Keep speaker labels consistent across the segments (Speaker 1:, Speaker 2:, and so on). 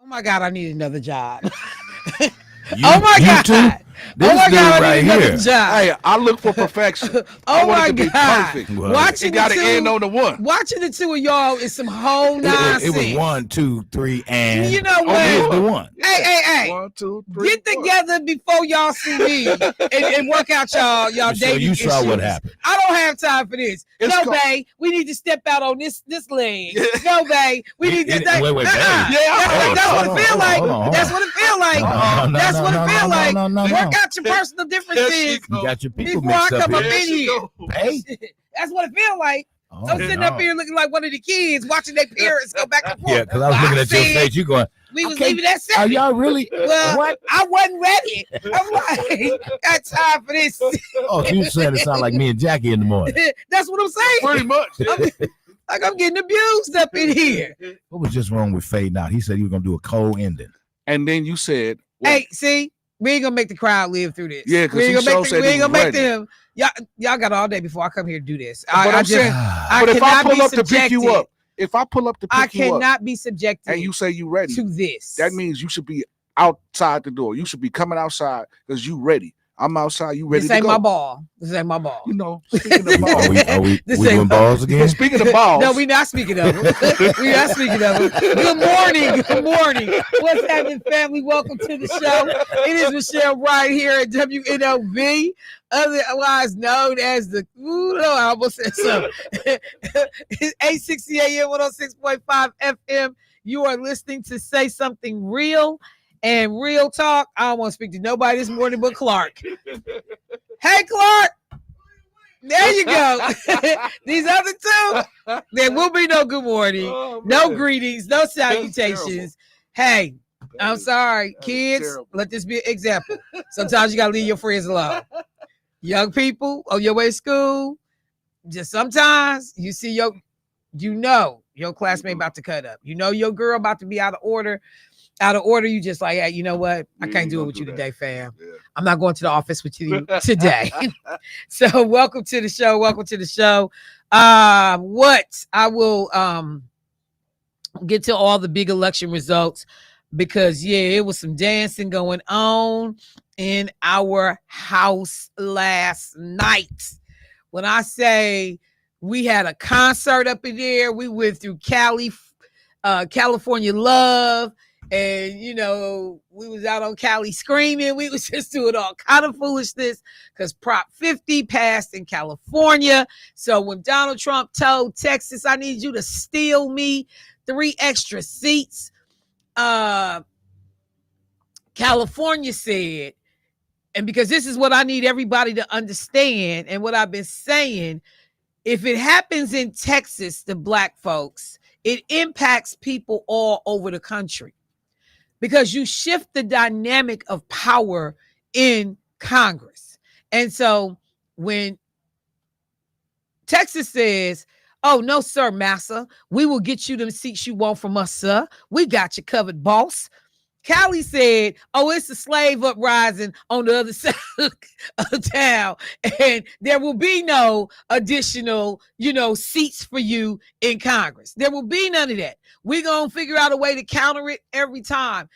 Speaker 1: Oh my God, I need another job.
Speaker 2: Oh my
Speaker 3: You
Speaker 1: God.
Speaker 3: too?
Speaker 1: Oh
Speaker 3: This
Speaker 1: my
Speaker 3: dude
Speaker 1: God, I
Speaker 3: right
Speaker 1: need another
Speaker 3: here.
Speaker 1: job.
Speaker 2: Hey, I look for perfection. I
Speaker 1: Oh
Speaker 2: want it
Speaker 1: my
Speaker 2: to be
Speaker 1: God.
Speaker 2: perfect.
Speaker 3: Well,
Speaker 1: Watching
Speaker 2: It
Speaker 1: the
Speaker 2: got to end
Speaker 1: two,
Speaker 2: on the one.
Speaker 1: watching the two of y'all is some whole
Speaker 3: It was
Speaker 1: nonsense.
Speaker 3: 1, 2, 3, and
Speaker 1: You know
Speaker 2: On
Speaker 3: here's
Speaker 1: what?
Speaker 3: the
Speaker 2: one.
Speaker 3: one.
Speaker 1: Hey, hey, hey.
Speaker 2: 1, 2, 3.
Speaker 1: Get together before y'all see me and work out y'all
Speaker 3: Michelle,
Speaker 1: dating
Speaker 3: you saw what
Speaker 1: issues.
Speaker 3: happened.
Speaker 1: I don't have time for this.
Speaker 2: It's
Speaker 1: No,
Speaker 2: called-
Speaker 1: babe, we need to step out on this leg. No, babe, we need to.
Speaker 3: Wait, babe.
Speaker 1: That's what
Speaker 3: Hold
Speaker 1: it feel
Speaker 3: on,
Speaker 1: like.
Speaker 3: hold on.
Speaker 1: That's what it feel like.
Speaker 3: No,
Speaker 1: That's what it feel like.
Speaker 3: no.
Speaker 1: Work out your personal
Speaker 2: There
Speaker 1: differences
Speaker 2: she
Speaker 3: You
Speaker 2: go.
Speaker 3: got your people
Speaker 1: before I
Speaker 3: mixed up
Speaker 1: come up
Speaker 3: here.
Speaker 1: in here.
Speaker 3: Hey.
Speaker 1: That's what it feel like.
Speaker 3: Oh,
Speaker 1: I'm sitting
Speaker 3: no.
Speaker 1: up here looking like one of the kids watching their parents go back and forth.
Speaker 3: Yeah, because I was looking at your face. You going,
Speaker 1: We was
Speaker 3: okay,
Speaker 1: leaving that
Speaker 3: are
Speaker 1: second.
Speaker 3: y'all really?
Speaker 1: Well,
Speaker 3: What?
Speaker 1: I wasn't ready. I'm like, got time for this.
Speaker 3: Oh, you saying it sound like me and Jackie in the morning.
Speaker 1: That's what I'm saying.
Speaker 2: Pretty much.
Speaker 1: I'm getting abused up in here.
Speaker 3: What was just wrong with fading out? He said he was going to do a cold ending.
Speaker 2: And then you said, well,
Speaker 1: Hey, see, we ain't gonna make the crowd live through this.
Speaker 2: Yeah, 'cause
Speaker 1: we
Speaker 2: he
Speaker 1: ain't gonna
Speaker 2: sure
Speaker 1: make,
Speaker 2: said
Speaker 1: we
Speaker 2: he
Speaker 1: ain't gonna
Speaker 2: was
Speaker 1: make
Speaker 2: ready.
Speaker 1: them. Y'all got all day before I come here to do this.
Speaker 2: But I'm saying-
Speaker 1: I
Speaker 2: but if I
Speaker 1: cannot
Speaker 2: pull
Speaker 1: be
Speaker 2: up to pick you
Speaker 1: subjected-
Speaker 2: up, if I pull up to
Speaker 1: I
Speaker 2: pick you up
Speaker 1: cannot be subjected
Speaker 2: and you say you ready,
Speaker 1: to this.
Speaker 2: that means you should be outside the door. You should be coming outside because you ready. I'm outside. You ready
Speaker 1: this
Speaker 2: to
Speaker 1: ain't
Speaker 2: go?
Speaker 1: my ball. This ain't my ball.
Speaker 2: You know, speaking of
Speaker 3: Are
Speaker 2: balls,
Speaker 3: we
Speaker 1: This
Speaker 3: doing
Speaker 1: ain't-
Speaker 3: balls again?
Speaker 2: speaking of balls,
Speaker 1: No, we're not speaking of them. We're not speaking of them. Good morning. Good morning. What's happening, family? Welcome to the show. It is Michelle Bryant here at WNOV, otherwise known as the. Ooh, no, I almost said something. It's 860 AM, 106.5 FM. You are listening to Say Something Real and Real Talk. I don't want to speak to nobody this morning but Clark. Hey, Clark. There you go. These other two, there will be no good morning,
Speaker 2: Oh,
Speaker 1: no
Speaker 2: man.
Speaker 1: greetings, no salutations. Hey, I'm sorry,
Speaker 2: that is
Speaker 1: kids.
Speaker 2: terrible.
Speaker 1: Let this be an example. Sometimes you gotta leave your friends alone. Young people on your way to school, just sometimes you see your classmate about to cut up. You know your girl about to be out of order. You just like, hey, you know what? I
Speaker 2: You
Speaker 1: can't
Speaker 2: ain't
Speaker 1: do it
Speaker 2: gonna
Speaker 1: with
Speaker 2: do
Speaker 1: you
Speaker 2: that.
Speaker 1: today, fam.
Speaker 2: Yeah.
Speaker 1: I'm not going to the office with you today. So welcome to the show. Welcome to the show. What I will get to all the big election results because it was some dancing going on in our house last night. When I say we had a concert up in there, we went through California Love. And we was out on Cali screaming. We was just doing all kind of foolishness because Prop 50 passed in California. So when Donald Trump told Texas, I need you to steal me 3 extra seats, California said, and because this is what I need everybody to understand and what I've been saying, if it happens in Texas, the black folks, it impacts people all over the country. Because you shift the dynamic of power in Congress. And so when Texas says, oh, no, sir, massa, we will get you them seats you want from us, sir. We got you covered, boss. Cali said, oh, it's a slave uprising on the other side of town. And there will be no additional, seats for you in Congress. There will be none of that. We're going to figure out a way to counter it every time.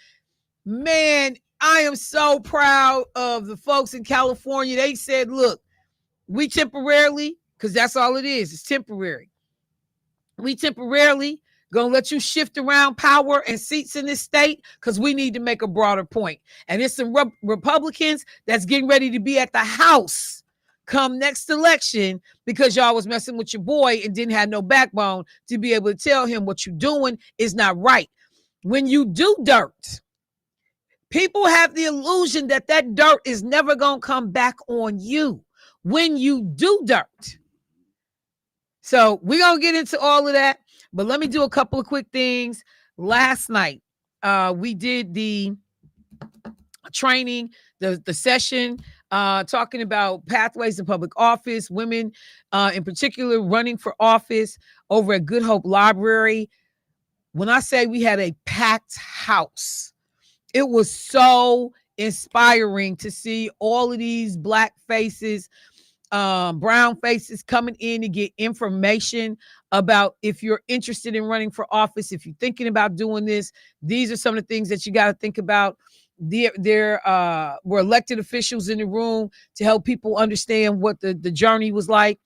Speaker 1: Man, I am so proud of the folks in California. They said, look, we temporarily, because that's all it is, it's temporary. We temporarily gonna let you shift around power and seats in this state because we need to make a broader point. And it's some Republicans that's getting ready to be at the House come next election because y'all was messing with your boy and didn't have no backbone to be able to tell him what you're doing is not right. When you do dirt, people have the illusion that dirt is never going to come back on you when you do dirt. So we're going to get into all of that, but let me do a couple of quick things. Last night, we did the training, the session, talking about pathways to public office, women in particular running for office over at Good Hope Library. When I say we had a packed house, it was so inspiring to see all of these black faces, brown faces coming in to get information about if you're interested in running for office, if you're thinking about doing this, these are some of the things that you got to think about. There were elected officials in the room to help people understand what the journey was like.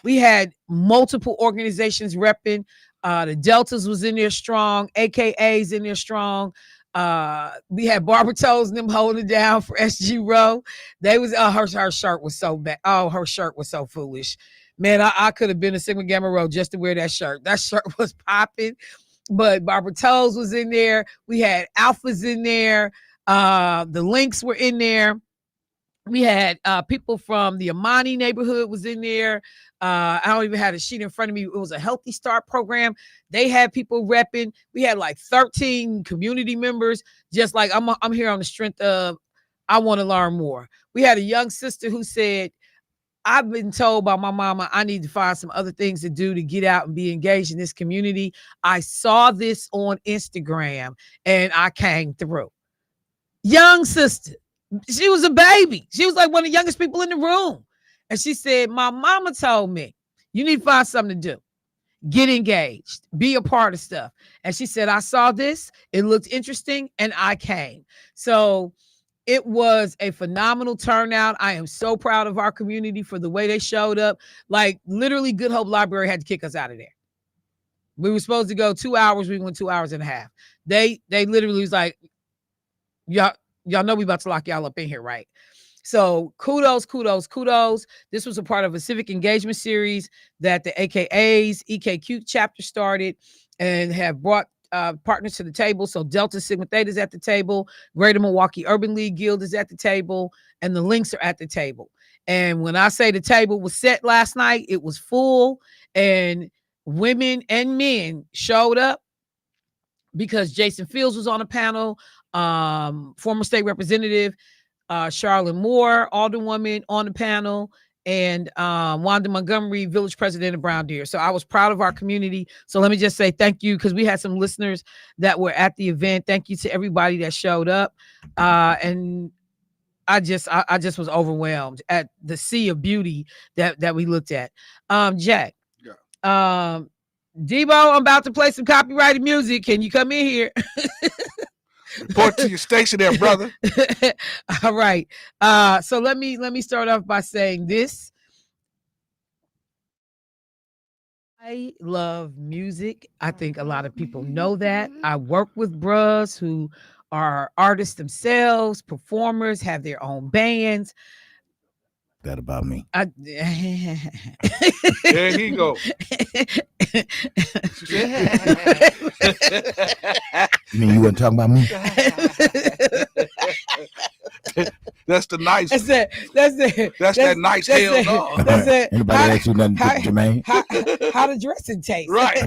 Speaker 1: We had multiple organizations repping. The Deltas was in there strong, AKAs in there strong. We had Barbara Toes and them holding it down for SG Row. They was her shirt was so bad. Oh, her shirt was so foolish. Man, I could have been a Sigma Gamma Rho just to wear that shirt. That shirt was popping. But Barbara Toes was in there. We had Alphas in there. The Links were in there. We had people from the Amani neighborhood was in there. I don't even have a sheet in front of me. It was a Healthy Start program. They had people repping. We had like 13 community members. Just like I'm here on the strength of I want to learn more. We had a young sister who said, I've been told by my mama I need to find some other things to do to get out and be engaged in this community. I saw this on Instagram and I came through. Young sister. She was a baby. She was like one of the youngest people in the room. And she said, my mama told me, you need to find something to do. Get engaged. Be a part of stuff. And she said, I saw this. It looked interesting. And I came. So it was a phenomenal turnout. I am so proud of our community for the way they showed up. Like literally Good Hope Library had to kick us out of there. We were supposed to go 2 hours. We went 2 hours and a half. They literally was like, y'all know we about to lock y'all up in here, right? So kudos. This was a part of a civic engagement series that the AKAs, EKQ chapter started and have brought partners to the table. So Delta Sigma Theta is at the table. Greater Milwaukee Urban League Guild is at the table. And the Links are at the table. And when I say the table was set last night, it was full. And women and men showed up because Jason Fields was on a panel. Former state representative Charlotte Moore, alderwoman, on the panel, and Wanda Montgomery, village president of Brown Deer. So I was proud of our community. So let me just say thank you, because we had some listeners that were at the event. Thank you to everybody that showed up. And I just was overwhelmed at the sea of beauty that we looked at. Jack. Yeah. Debo, I'm about to play some copyrighted music. Can you come in here?
Speaker 2: Report to your station there, brother.
Speaker 1: All right. So let me start off by saying this. I love music. I think a lot of people know that. I work with bros who are artists themselves, performers, have their own bands.
Speaker 3: That about me.
Speaker 2: There he go.
Speaker 3: You mean you wasn't talking about me?
Speaker 2: That's the nice.
Speaker 1: That's
Speaker 2: that nice hell dog.
Speaker 1: That's it.
Speaker 3: Anybody ask you nothing, Jermaine?
Speaker 1: How the dressing taste?
Speaker 2: Right.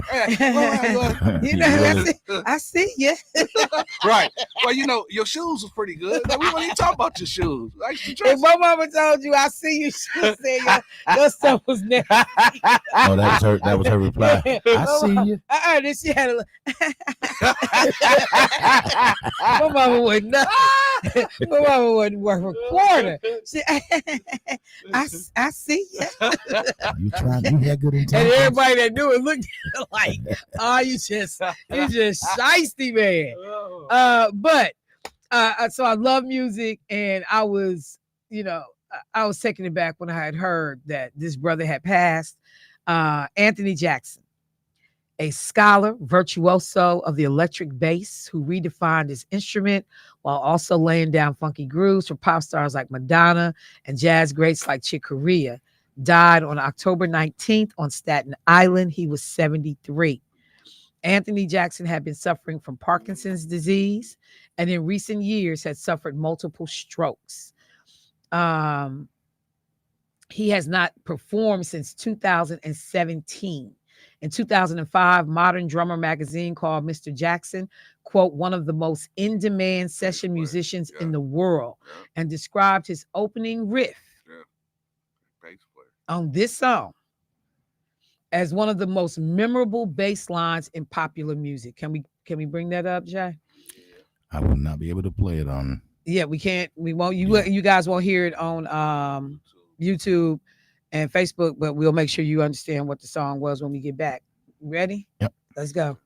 Speaker 1: You know, I see you.
Speaker 2: Right. Well, you know, your shoes was pretty good. We won't even talk about your shoes.
Speaker 1: If my mama told you I see you, she said your stuff was nasty.
Speaker 3: Oh, that was her reply. I see you.
Speaker 1: Then she had my mama wouldn't know. My mama wouldn't work a quarter. She, I see you.
Speaker 3: You had good intentions.
Speaker 1: And everybody that knew it looked like, oh, you just shiesty, man. But so I love music, and I was taken aback when I had heard that this brother had passed. Anthony Jackson, a scholar, virtuoso of the electric bass, who redefined his instrument while also laying down funky grooves for pop stars like Madonna and jazz greats like Chick Corea, died on October 19th on Staten Island. He was 73. Anthony Jackson had been suffering from Parkinson's disease, and in recent years had suffered multiple strokes. He has not performed since 2017. In 2005, Modern Drummer magazine called Mr. Jackson, quote, one of the most in-demand session musicians in the world, and described his opening riff on this song as one of the most memorable bass lines in popular music. Can we bring that up, Jay?
Speaker 3: I will not be able to play it on.
Speaker 1: Yeah, we can't. We won't. You guys won't hear it on YouTube. and Facebook, but we'll make sure you understand what the song was when we get back. Ready?
Speaker 3: Yep.
Speaker 1: Let's go.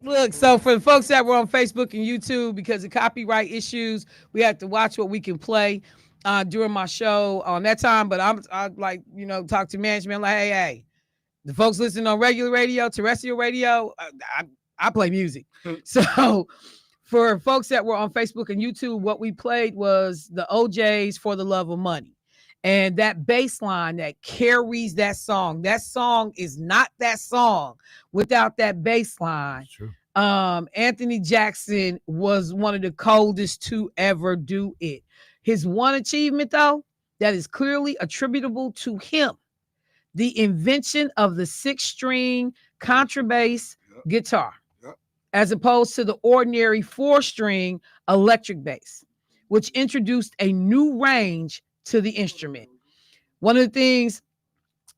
Speaker 1: Look, so for the folks that were on Facebook and YouTube, because of copyright issues, we have to watch what we can play during my show on that time. But I like, talk to management like, hey, the folks listening on regular radio, terrestrial radio, I play music. So for folks that were on Facebook and YouTube, what we played was the OJ's For the Love of Money. And that bass line that carries that song is not that song without that bass line.
Speaker 3: True.
Speaker 1: Anthony Jackson was one of the coldest to ever do it. His one achievement, though, that is clearly attributable to him, the invention of the 6-string contrabass guitar, as opposed to the ordinary 4-string electric bass, which introduced a new range to the instrument. One of the things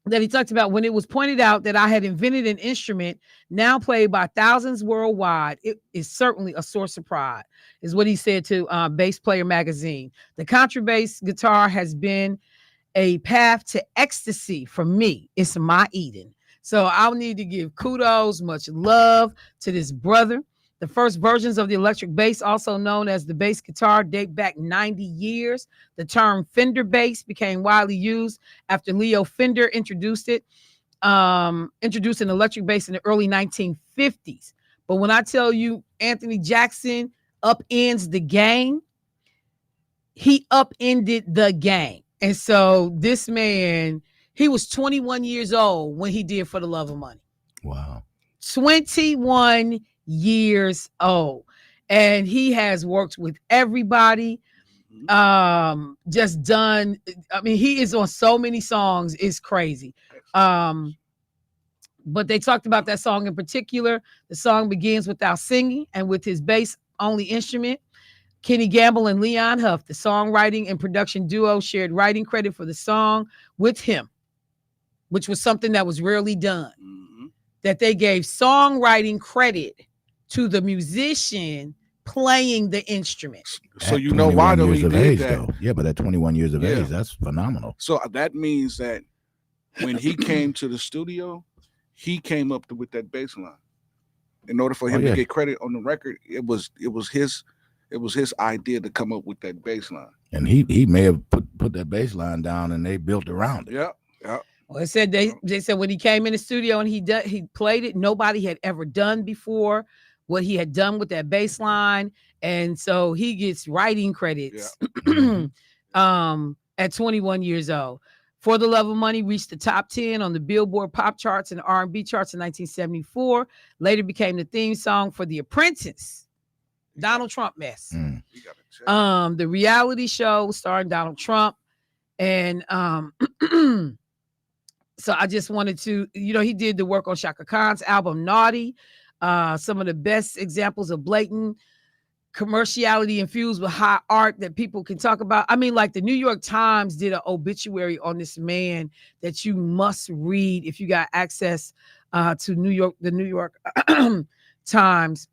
Speaker 1: that he talked about when it was pointed out that I had invented an instrument now played by thousands worldwide, it is certainly a source of pride, is what he said to Bass Player magazine. The contrabass guitar has been a path to ecstasy for me. It's my Eden. So I'll need to give kudos, much love to this brother. The first versions of the electric bass, also known as the bass guitar, date back 90 years. The term Fender bass became widely used after Leo Fender introduced an electric bass in the early 1950s. But when I tell you Anthony Jackson upends the game, he upended the game. And so this man, he was 21 years old when he did For the Love of Money.
Speaker 3: Wow.
Speaker 1: 21 years old. And he has worked with everybody. Just done. I mean, he is on so many songs. It's crazy. But they talked about that song in particular. The song begins without singing and with his bass only instrument. Kenny Gamble and Leon Huff, the songwriting and production duo, shared writing credit for the song with him, which was something that was rarely done. That they gave songwriting credit to the musician playing the instrument.
Speaker 2: So you know why though he did that?
Speaker 3: Though. Yeah, but at 21 years of age, that's phenomenal.
Speaker 2: So that means that when he came to the studio, he came up with that bass line. In order for
Speaker 3: Oh
Speaker 2: him to
Speaker 3: yeah,
Speaker 2: get credit on the record, it was his idea to come up with that bass line.
Speaker 3: and he may have put that bass line down, and they built around it.
Speaker 2: Yeah, yeah.
Speaker 1: Well, it said they said when he came in the studio and he played it, nobody had ever done before what he had done with that bass line, and so he gets writing credits. At 21 years old. For the Love of Money reached the top 10 on the Billboard pop charts and R&B charts in 1974. Later became the theme song for The Apprentice. Donald Trump mess.
Speaker 2: You gotta check.
Speaker 1: The reality show starring Donald Trump. And so I just wanted to, he did the work on Shaka Khan's album Naughty. Some of the best examples of blatant commerciality infused with high art that people can talk about. I mean, like the New York Times did an obituary on this man that you must read if you got access to the New York Times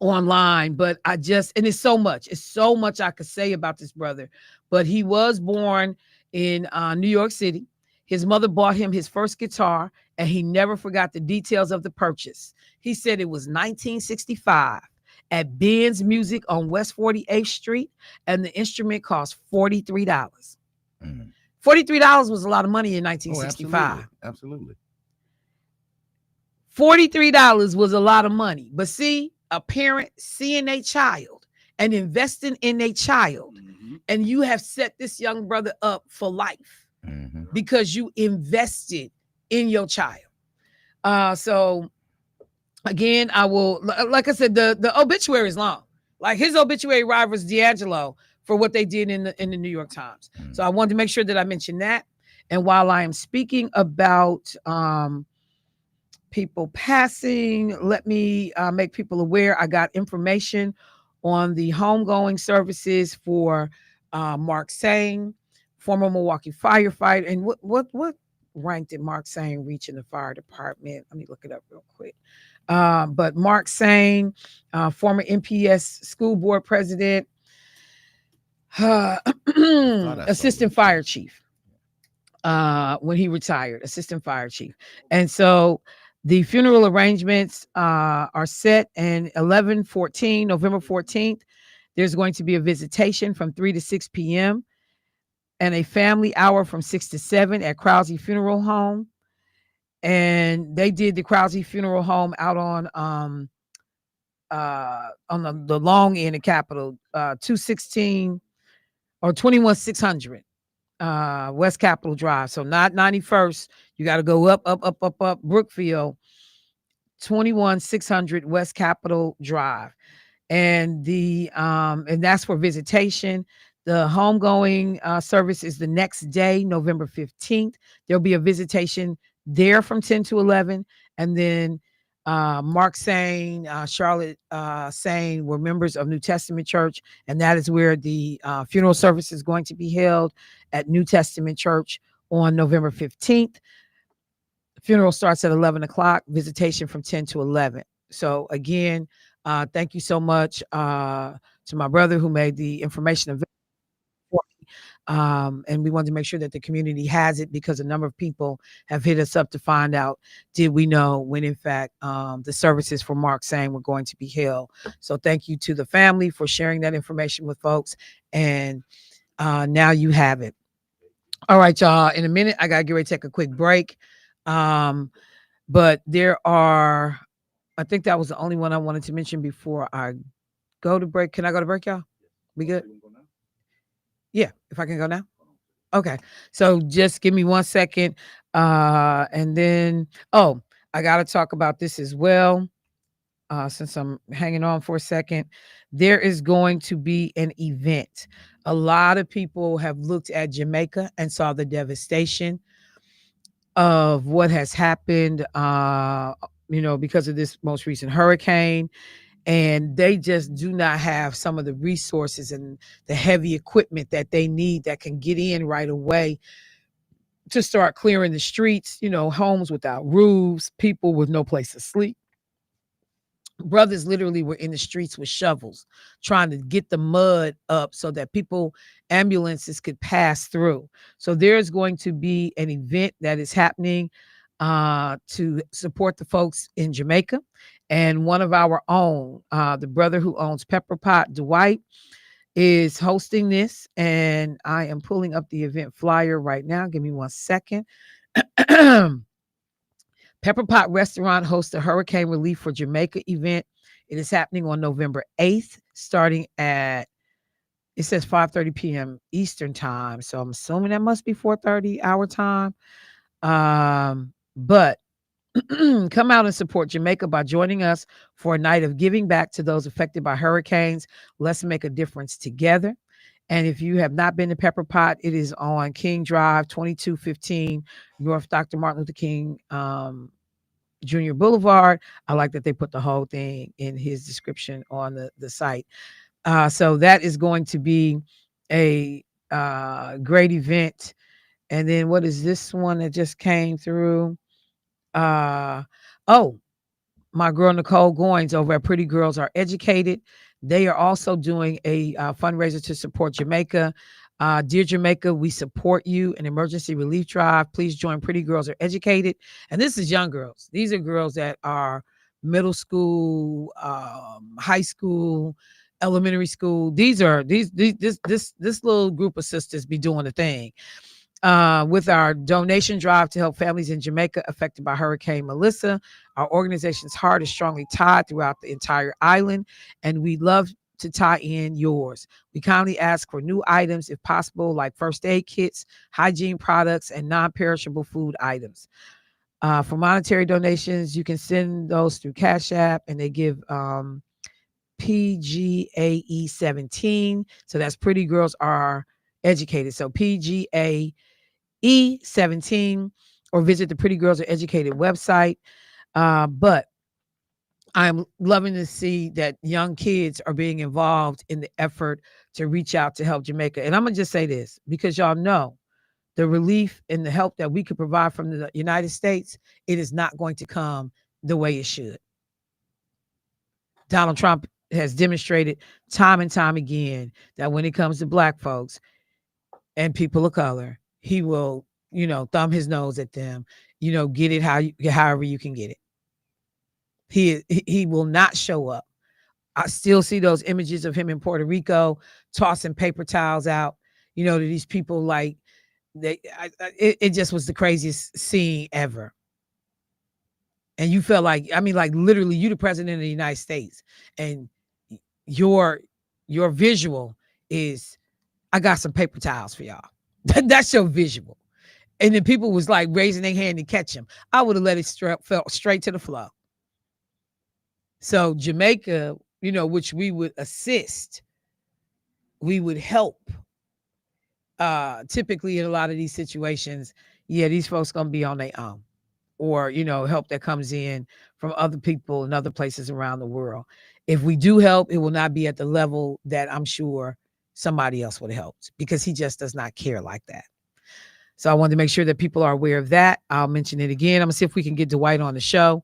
Speaker 1: online. But and it's so much I could say about this brother. But he was born in New York City. His mother bought him his first guitar, and he never forgot the details of the purchase. He said it was 1965 at Ben's Music on West 48th Street, and the instrument cost $43. $43 was a lot of money in 1965.
Speaker 3: Absolutely.
Speaker 1: $43 was a lot of money. But see, a parent seeing a child and investing in a child, and you have set this young brother up for life because you invested in your child. So again, I will, like I said, the obituary is long. Like his obituary rivals D'Angelo for what they did in the New York Times. So I wanted to make sure that I mentioned that. And while I am speaking about people passing, let me make people aware. I got information on the homegoing services for Mark Sain, former Milwaukee firefighter. And what rank did Mark Sain reach in the fire department? Let me look it up real quick. But Mark Sain, former MPS school board president, assistant fire chief, when he retired, assistant fire chief. And so the funeral arrangements are set, and November 14th, there's going to be a visitation from 3 to 6 p.m. and a family hour from 6 to 7 at Krause Funeral Home. And they did the Krause Funeral Home out on the long end of Capitol, 216 or 21600 West Capitol Drive. So not 91st. You got to go up Brookfield, 21600 West Capitol Drive. And and that's for visitation. The homegoing service is the next day, November 15th. There'll be a visitation there from 10 to 11. And then Mark Sain, Charlotte Sain were members of New Testament Church. And that is where the funeral service is going to be held, at New Testament Church on November 15th. The funeral starts at 11 o'clock, visitation from 10 to 11. So again, thank you so much to my brother who made the information available for me. And we wanted to make sure that the community has it, because a number of people have hit us up to find out, did we know when in fact the services for Mark Sain were going to be held. So thank you to the family for sharing that information with folks. And now you have it. All right, y'all. In a minute, I got to get ready to take a quick break. But there are, I think that was the only one I wanted to mention before I go to break. Can I go to break, y'all? We good? Yeah, if I can go now. Okay. So just give me 1 second. And then, I got to talk about this as well. Since I'm hanging on for a second, there is going to be an event. A lot of people have looked at Jamaica and saw the devastation of what has happened, because of this most recent hurricane. And they just do not have some of the resources and the heavy equipment that they need that can get in right away to start clearing the streets, homes without roofs, people with no place to sleep. Brothers literally were in the streets with shovels trying to get the mud up so that ambulances could pass through. So there's going to be an event that is happening to support the folks in Jamaica. And one of our own, the brother who owns Pepper Pot, Dwight, is hosting this. And I am pulling up the event flyer right now. Give me 1 second. Pepper Pot Restaurant hosts a Hurricane Relief for Jamaica event. It is happening on November 8th, starting at, it says 5:30 p.m. Eastern time. So I'm assuming that must be 4:30 our time. But come out and support Jamaica by joining us for a night of giving back to those affected by hurricanes. Let's make a difference together. And if you have not been to Pepper Pot, it is on King Drive, 2215 North Dr. Martin Luther King Junior Boulevard. I like that they put the whole thing in his description on the site. So that is going to be a great event. And then what is this one that just came through? Oh, my girl Nicole Goins over at Pretty Girls Are Educated. They are also doing a fundraiser to support Jamaica. Dear Jamaica, we support you, an emergency relief drive. Please join Pretty Girls Are Educated. And this is young girls. These are girls that are middle school, high school, elementary school. This little group of sisters be doing the thing. With our donation drive to help families in Jamaica affected by Hurricane Melissa. Our organization's heart is strongly tied throughout the entire island, and we'd love to tie in yours. We kindly ask for new items if possible, like first aid kits, hygiene products, and non-perishable food items. For monetary donations, you can send those through Cash App, and they give PGAE 17. So that's Pretty Girls Are Educated. So PGAE 17, or visit the Pretty Girls Are Educated website. But I'm loving to see that young kids are being involved in the effort to reach out to help Jamaica. And I'm going to just say this, because y'all know the relief and the help that we could provide from the United States, it is not going to come the way it should. Donald Trump has demonstrated time and time again that when it comes to Black folks and people of color, he will, thumb his nose at them, get it however you can get it. He will not show up. I still see those images of him in Puerto Rico tossing paper towels out, to these people. Like it just was the craziest scene ever. And you felt like, like literally you the president of the United States, and your visual is, I got some paper towels for y'all. That's your visual. And then people was like raising their hand to catch him. I would have let it fell straight to the floor. So Jamaica, which we would assist, we would help. Typically in a lot of these situations, these folks gonna be on their own, or help that comes in from other people in other places around the world. If we do help, it will not be at the level that I'm sure somebody else would have helped, because he just does not care like that. So I wanted to make sure that people are aware of that. I'll mention it again. I'm gonna see if we can get Dwight on the show.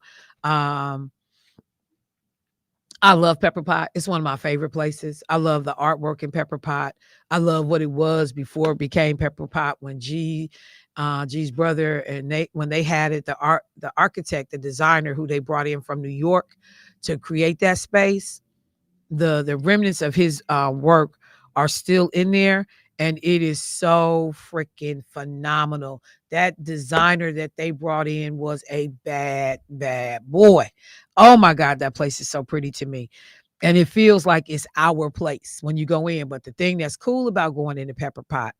Speaker 1: I love Pepper Pot. It's one of my favorite places. I love the artwork in Pepper Pot. I love what it was before it became Pepper Pot, when G's brother and Nate, when they had it, the architect, the designer who they brought in from New York to create that space, the remnants of his work are still in there, and it is so freaking phenomenal. That designer that they brought in was a bad boy. Oh my God, that place is so pretty to me. And it feels like it's our place when you go in. But the thing that's cool about going into Pepper Pot,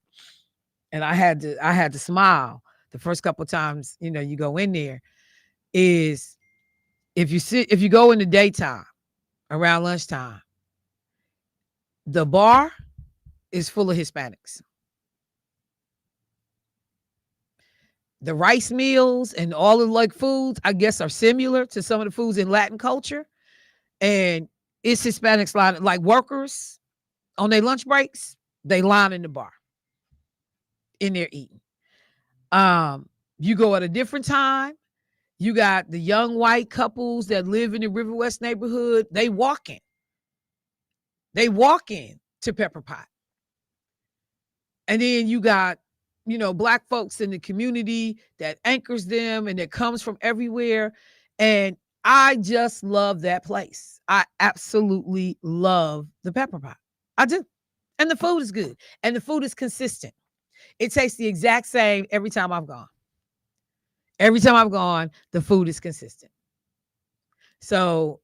Speaker 1: and I had to smile the first couple of times, you go in there, is if you go in the daytime around lunchtime, the bar is full of Hispanics. The rice meals and all of like foods, I guess, are similar to some of the foods in Latin culture. And it's Hispanics lining, like workers on their lunch breaks, they line in the bar in there eating. You go at a different time, you got the young white couples that live in the River West neighborhood. They walk in to Pepper Pot. And then you got Black folks in the community that anchors them and that comes from everywhere. And I just love that place. I absolutely love the pepper pot. I do. And the food is good. And the food is consistent. It tastes the exact same every time I've gone. Every time I've gone, the food is consistent. So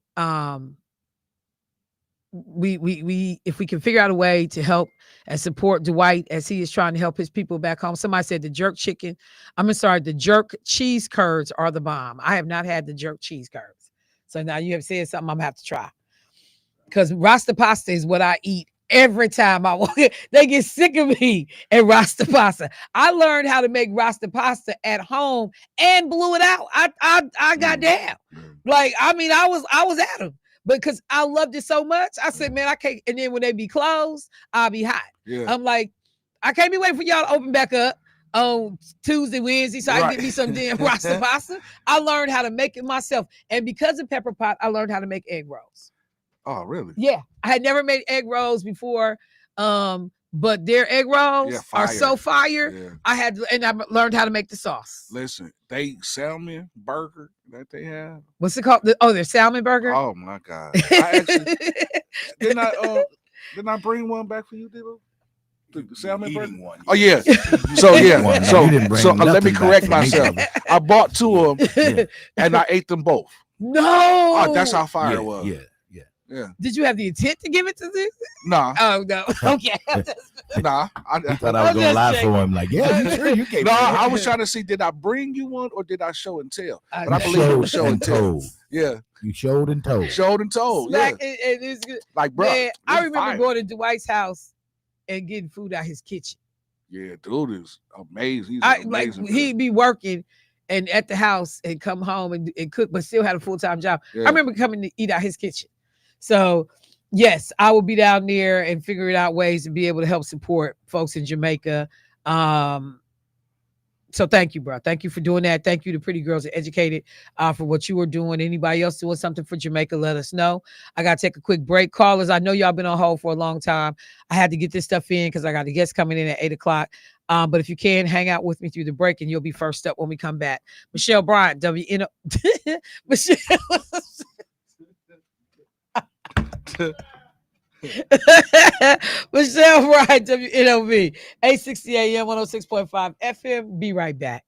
Speaker 1: we if we can figure out a way to help and support Dwight as he is trying to help his people back home. Somebody said the the jerk cheese curds are the bomb. I have not had the jerk cheese curds. So now you have said something I'm gonna have to try. Because Rasta pasta is what I eat every time I walk. They get sick of me at Rasta pasta. I learned how to make Rasta pasta at home and blew it out. I got down. Like, I mean, I was at them because I loved it so much. I said, man, I can't. And then when they be closed, I'll be hot.
Speaker 2: Yeah.
Speaker 1: I'm like, I can't be waiting for y'all to open back up on Tuesday, Wednesday, so I can get me some damn Rasta pasta. I learned how to make it myself. And because of Pepper Pot, I learned how to make egg rolls.
Speaker 2: Oh, really?
Speaker 1: Yeah. I had never made egg rolls before. But their egg rolls are so fire. Yeah. I learned how to make the sauce.
Speaker 2: Listen, they salmon burger that they have.
Speaker 1: What's it called? Their salmon burger.
Speaker 2: Oh my God! I actually didn't I bring one back for you, Dilo? The salmon burger. One. Oh yeah. So let me correct myself. I bought 2 of them and I ate them both.
Speaker 1: No.
Speaker 2: Oh, that's how fire it was.
Speaker 1: Yeah. Did you have the intent to give it to this?
Speaker 2: Nah.
Speaker 1: Oh no. Okay.
Speaker 2: Nah.
Speaker 3: I thought I was gonna lie for him. Like, yeah, you sure you gave.
Speaker 2: No, I was trying to see, did I bring you one or did I show and tell? But I believe it was show and tell. Yeah.
Speaker 3: You showed and told.
Speaker 2: Showed and told.
Speaker 1: Smack, yeah. It is good.
Speaker 2: Like, bro.
Speaker 1: Man, I remember going to Dwight's house and getting food out his kitchen.
Speaker 2: Yeah, dude is amazing. He's amazing.
Speaker 1: Like he'd be working and at the house and come home and cook, but still had a full-time job. Yeah. I remember coming to eat out his kitchen. So, yes, I will be down there and figuring out ways to be able to help support folks in Jamaica. So thank you, bro. Thank you for doing that. Thank you to Pretty Girls and Educated for what you were doing. Anybody else doing something for Jamaica, let us know. I got to take a quick break. Callers, I know y'all been on hold for a long time. I had to get this stuff in because I got a guest coming in at 8 o'clock. But if you can, hang out with me through the break and you'll be first up when we come back. Michelle Bryant, WNO. Michelle. Michelle Wright, WNOV, 860 AM, 106.5 FM. Be right back.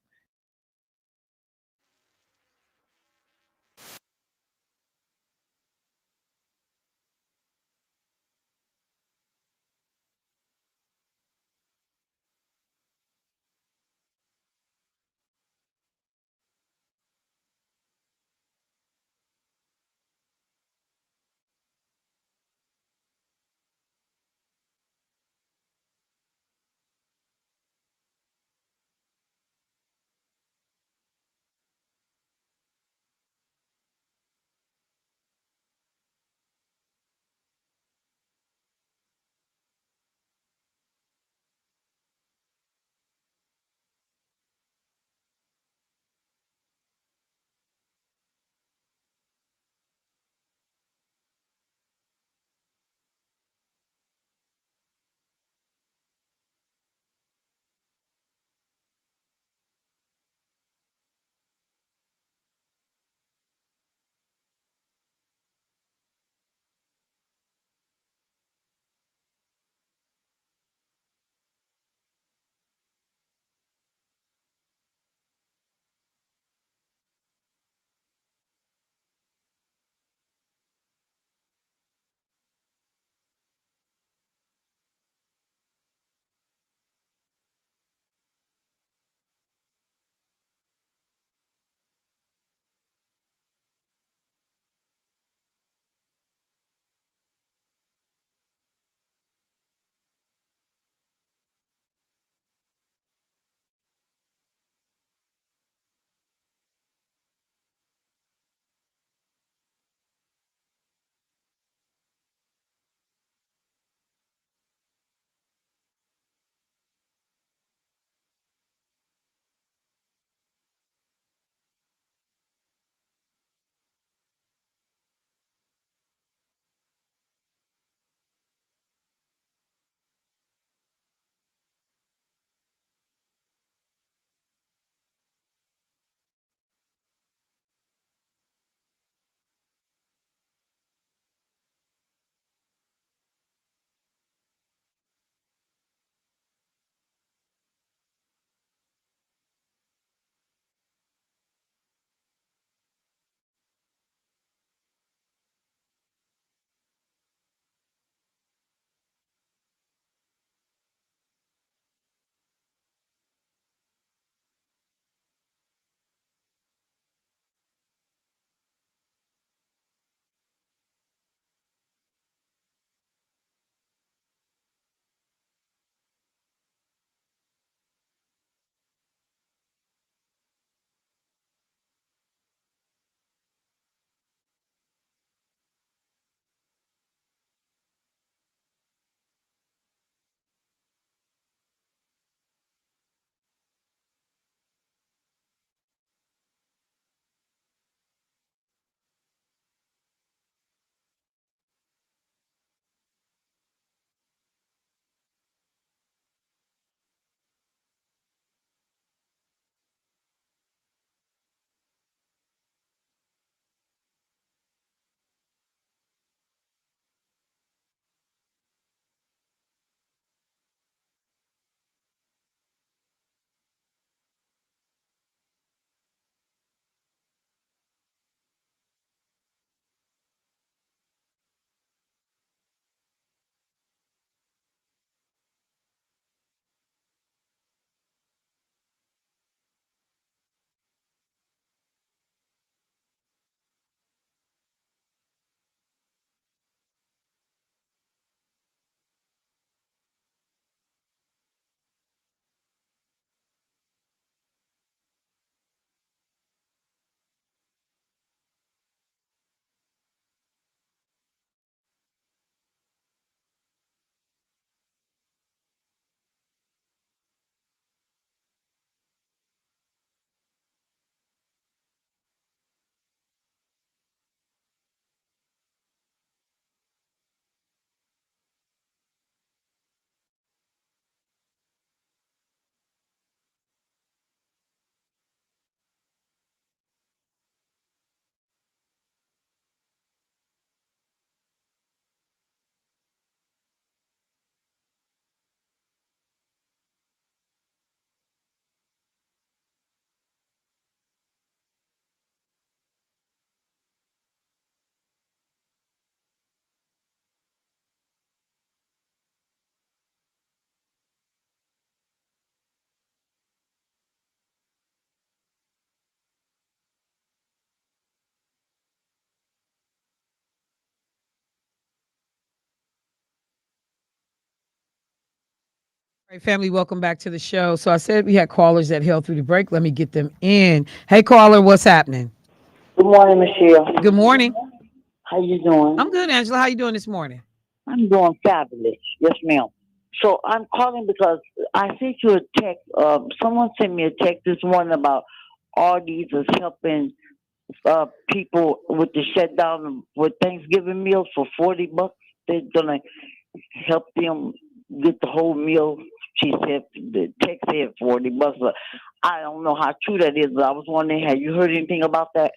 Speaker 1: Hey, family, welcome back to the show. So I said we had callers that held through the break. Let me get them in. Hey, caller, what's happening?
Speaker 4: Good morning, Michelle.
Speaker 1: Good morning.
Speaker 4: How you doing?
Speaker 1: I'm good, Angela. How you doing this morning?
Speaker 4: I'm doing fabulous. Yes, ma'am. So I'm calling because I sent you a text. Someone sent me a text this morning about all these is helping people with the shutdown with Thanksgiving meals for $40. They're gonna help them get the whole meal. She said the text said $40, but I don't know how true that is. But I was wondering, have you heard anything about that?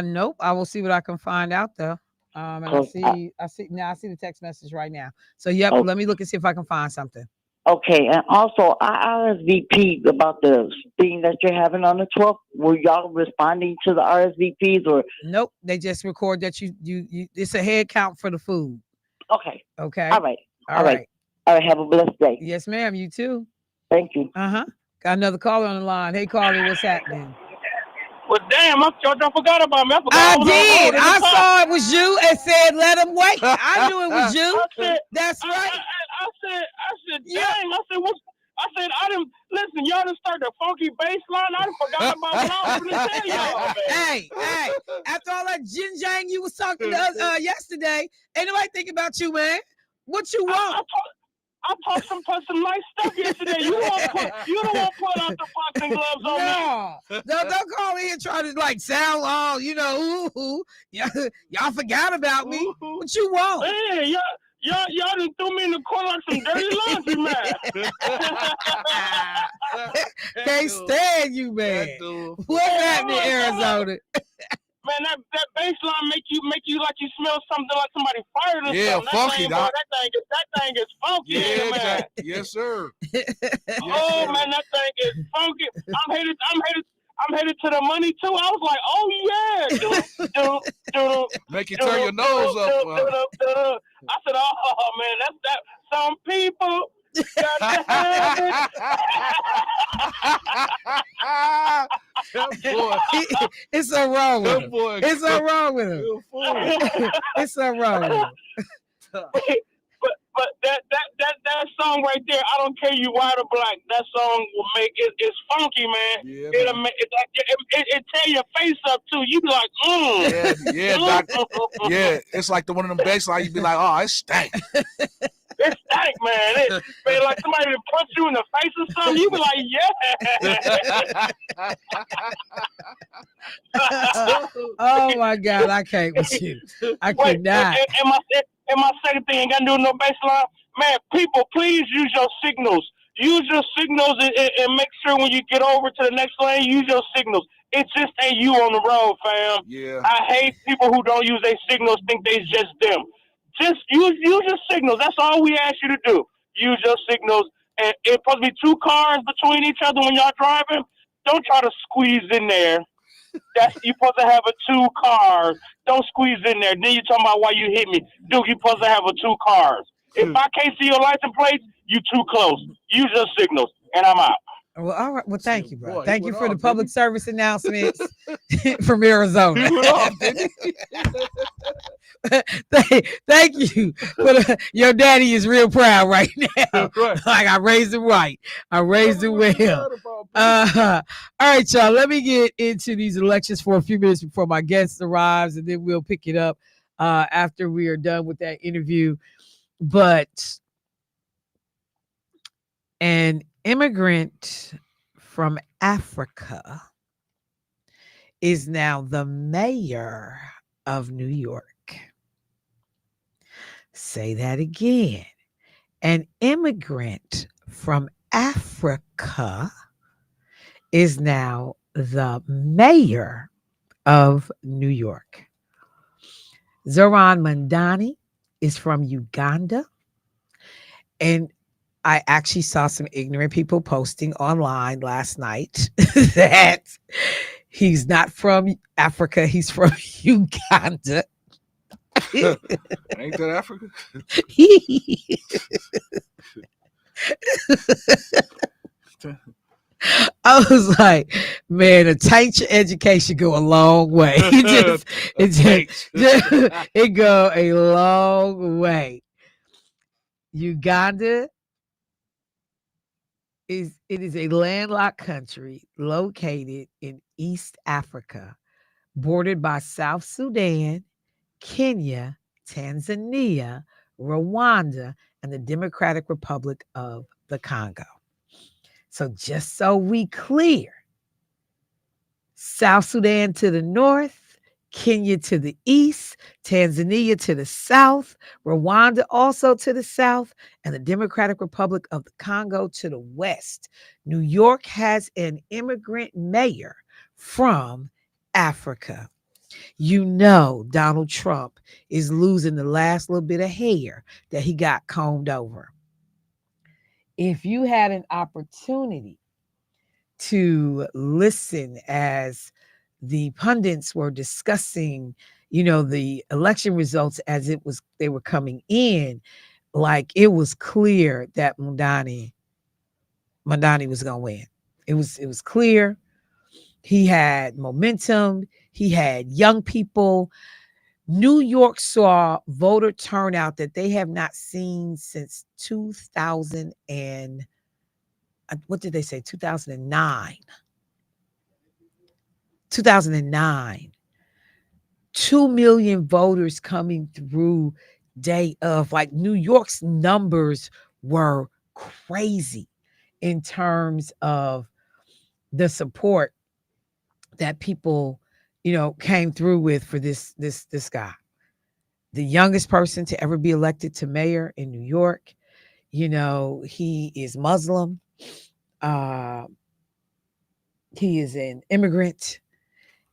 Speaker 1: Nope. I will see what I can find out though. And I
Speaker 4: 'Cause
Speaker 1: see now. I see the text message right now. So yep.
Speaker 4: oh,
Speaker 1: Let me look and see if I can find something.
Speaker 4: okay, and also I RSVP about the thing that you're having on the 12th. Were y'all responding to the RSVPs or?
Speaker 1: Nope. They just record that you. It's a head count for the food.
Speaker 4: Okay,
Speaker 1: Okay.
Speaker 4: all right,
Speaker 1: All right.
Speaker 4: all right. Have a blessed day.
Speaker 1: Yes, ma'am. You too.
Speaker 4: Thank you.
Speaker 1: Got another caller on the line. Hey, caller, what's happening?
Speaker 5: Well, damn, I forgot about me. I forgot
Speaker 1: I
Speaker 5: was on
Speaker 1: did.
Speaker 5: hold at
Speaker 1: I
Speaker 5: the top.
Speaker 1: saw it was you and said let him wait. I knew it was you.
Speaker 5: I said,
Speaker 1: That's right.
Speaker 5: I said,
Speaker 1: Yeah.
Speaker 5: dang. I said, what? I said, I didn't listen. Y'all didn't start the funky bass line. I done forgot about what I was going to tell y'all. Man.
Speaker 1: Hey. After all that Jin Jang you was talking to us yesterday, ain't nobody thinking about you, man. What you want?
Speaker 5: I talked some nice stuff yesterday. You don't want to put out the boxing gloves on me.
Speaker 1: No, don't call in trying to like sound all, ooh. Y'all forgot about me. What you want?
Speaker 5: Hey, y'all done threw me in the corner like some dirty laundry, man.
Speaker 1: Can't stand you, man. What's happening in Arizona?
Speaker 5: Man, that bass line make you like you smell something like somebody fired or
Speaker 2: Yeah,
Speaker 5: something.
Speaker 2: funky,
Speaker 5: that
Speaker 2: thing,
Speaker 5: that thing is funky,
Speaker 2: yeah,
Speaker 5: man.
Speaker 2: Yes, sir.
Speaker 5: Oh man, that thing is funky. I'm headed to the money too. I was like, oh yeah.
Speaker 2: Make you turn your nose up.
Speaker 5: I said, oh man, that's that. Some people got to have it.
Speaker 2: Boy.
Speaker 1: It's so wrong with him.
Speaker 2: Boy.
Speaker 1: It's so wrong with him. It's so wrong with him.
Speaker 5: But that song right there, I don't care you white or black. That song will make it's funky, man.
Speaker 2: Yeah,
Speaker 5: it tear your face up too. You be like,
Speaker 2: yeah. It's like one of them bass lines. You be like, oh, it stank.
Speaker 5: It stank, man. It like somebody to punch you in the face or something. You be like, yeah.
Speaker 1: Oh my God, I can't with you. I could not.
Speaker 5: And my second thing ain't got to do with no baseline. Man, people, please use your signals. Use your signals and make sure when you get over to the next lane, use your signals. It just ain't you on the road, fam.
Speaker 2: Yeah.
Speaker 5: I hate people who don't use their signals, think they just them. Just use your signals. That's all we ask you to do. Use your signals. And it's supposed to be two cars between each other when y'all driving. Don't try to squeeze in there. You're supposed to have a two cars. Don't squeeze in there. Then you talking about why you hit me. Dude, you're supposed to have a two cars. If I can't see your license plates, you too close. Use your signals, and I'm out.
Speaker 1: Well, all right. Well, thank you, bro.
Speaker 2: Boy,
Speaker 1: Thank you for the public service announcements from Arizona. Thank you. But your daddy is real proud right now. Like I raised him right. I raised him well. All right, y'all. Let me get into these elections for a few minutes before my guest arrives, and then we'll pick it up after we are done with that interview. But an immigrant from Africa is now the mayor of New York. Say that again. An immigrant from Africa is now the mayor of New York. Zoran Mandani is from Uganda. And I actually saw some ignorant people posting online last night that he's not from Africa, he's from Uganda.
Speaker 2: Ain't that Africa?
Speaker 1: I was like, man, a teacher education go a long way. It go a long way. Uganda it is a landlocked country located in East Africa, bordered by South Sudan, Kenya, Tanzania, Rwanda, and the Democratic Republic of the Congo. So just so we clear, South Sudan to the north, Kenya to the east, Tanzania to the south, Rwanda also to the south, and the Democratic Republic of the Congo to the west. New York has an immigrant mayor from Africa. You know, Donald Trump is losing the last little bit of hair that he got combed over. If you had an opportunity to listen as the pundits were discussing, the election results as they were coming in, like it was clear that Mondani was going to win. It was clear. He had momentum. He had young people. New York saw voter turnout that they have not seen since 2000 and what did they say? 2009. 2009. 2 million voters coming through day of. Like New York's numbers were crazy in terms of the support that people, came through with for this guy. The youngest person to ever be elected to mayor in New York. He is Muslim. He is an immigrant.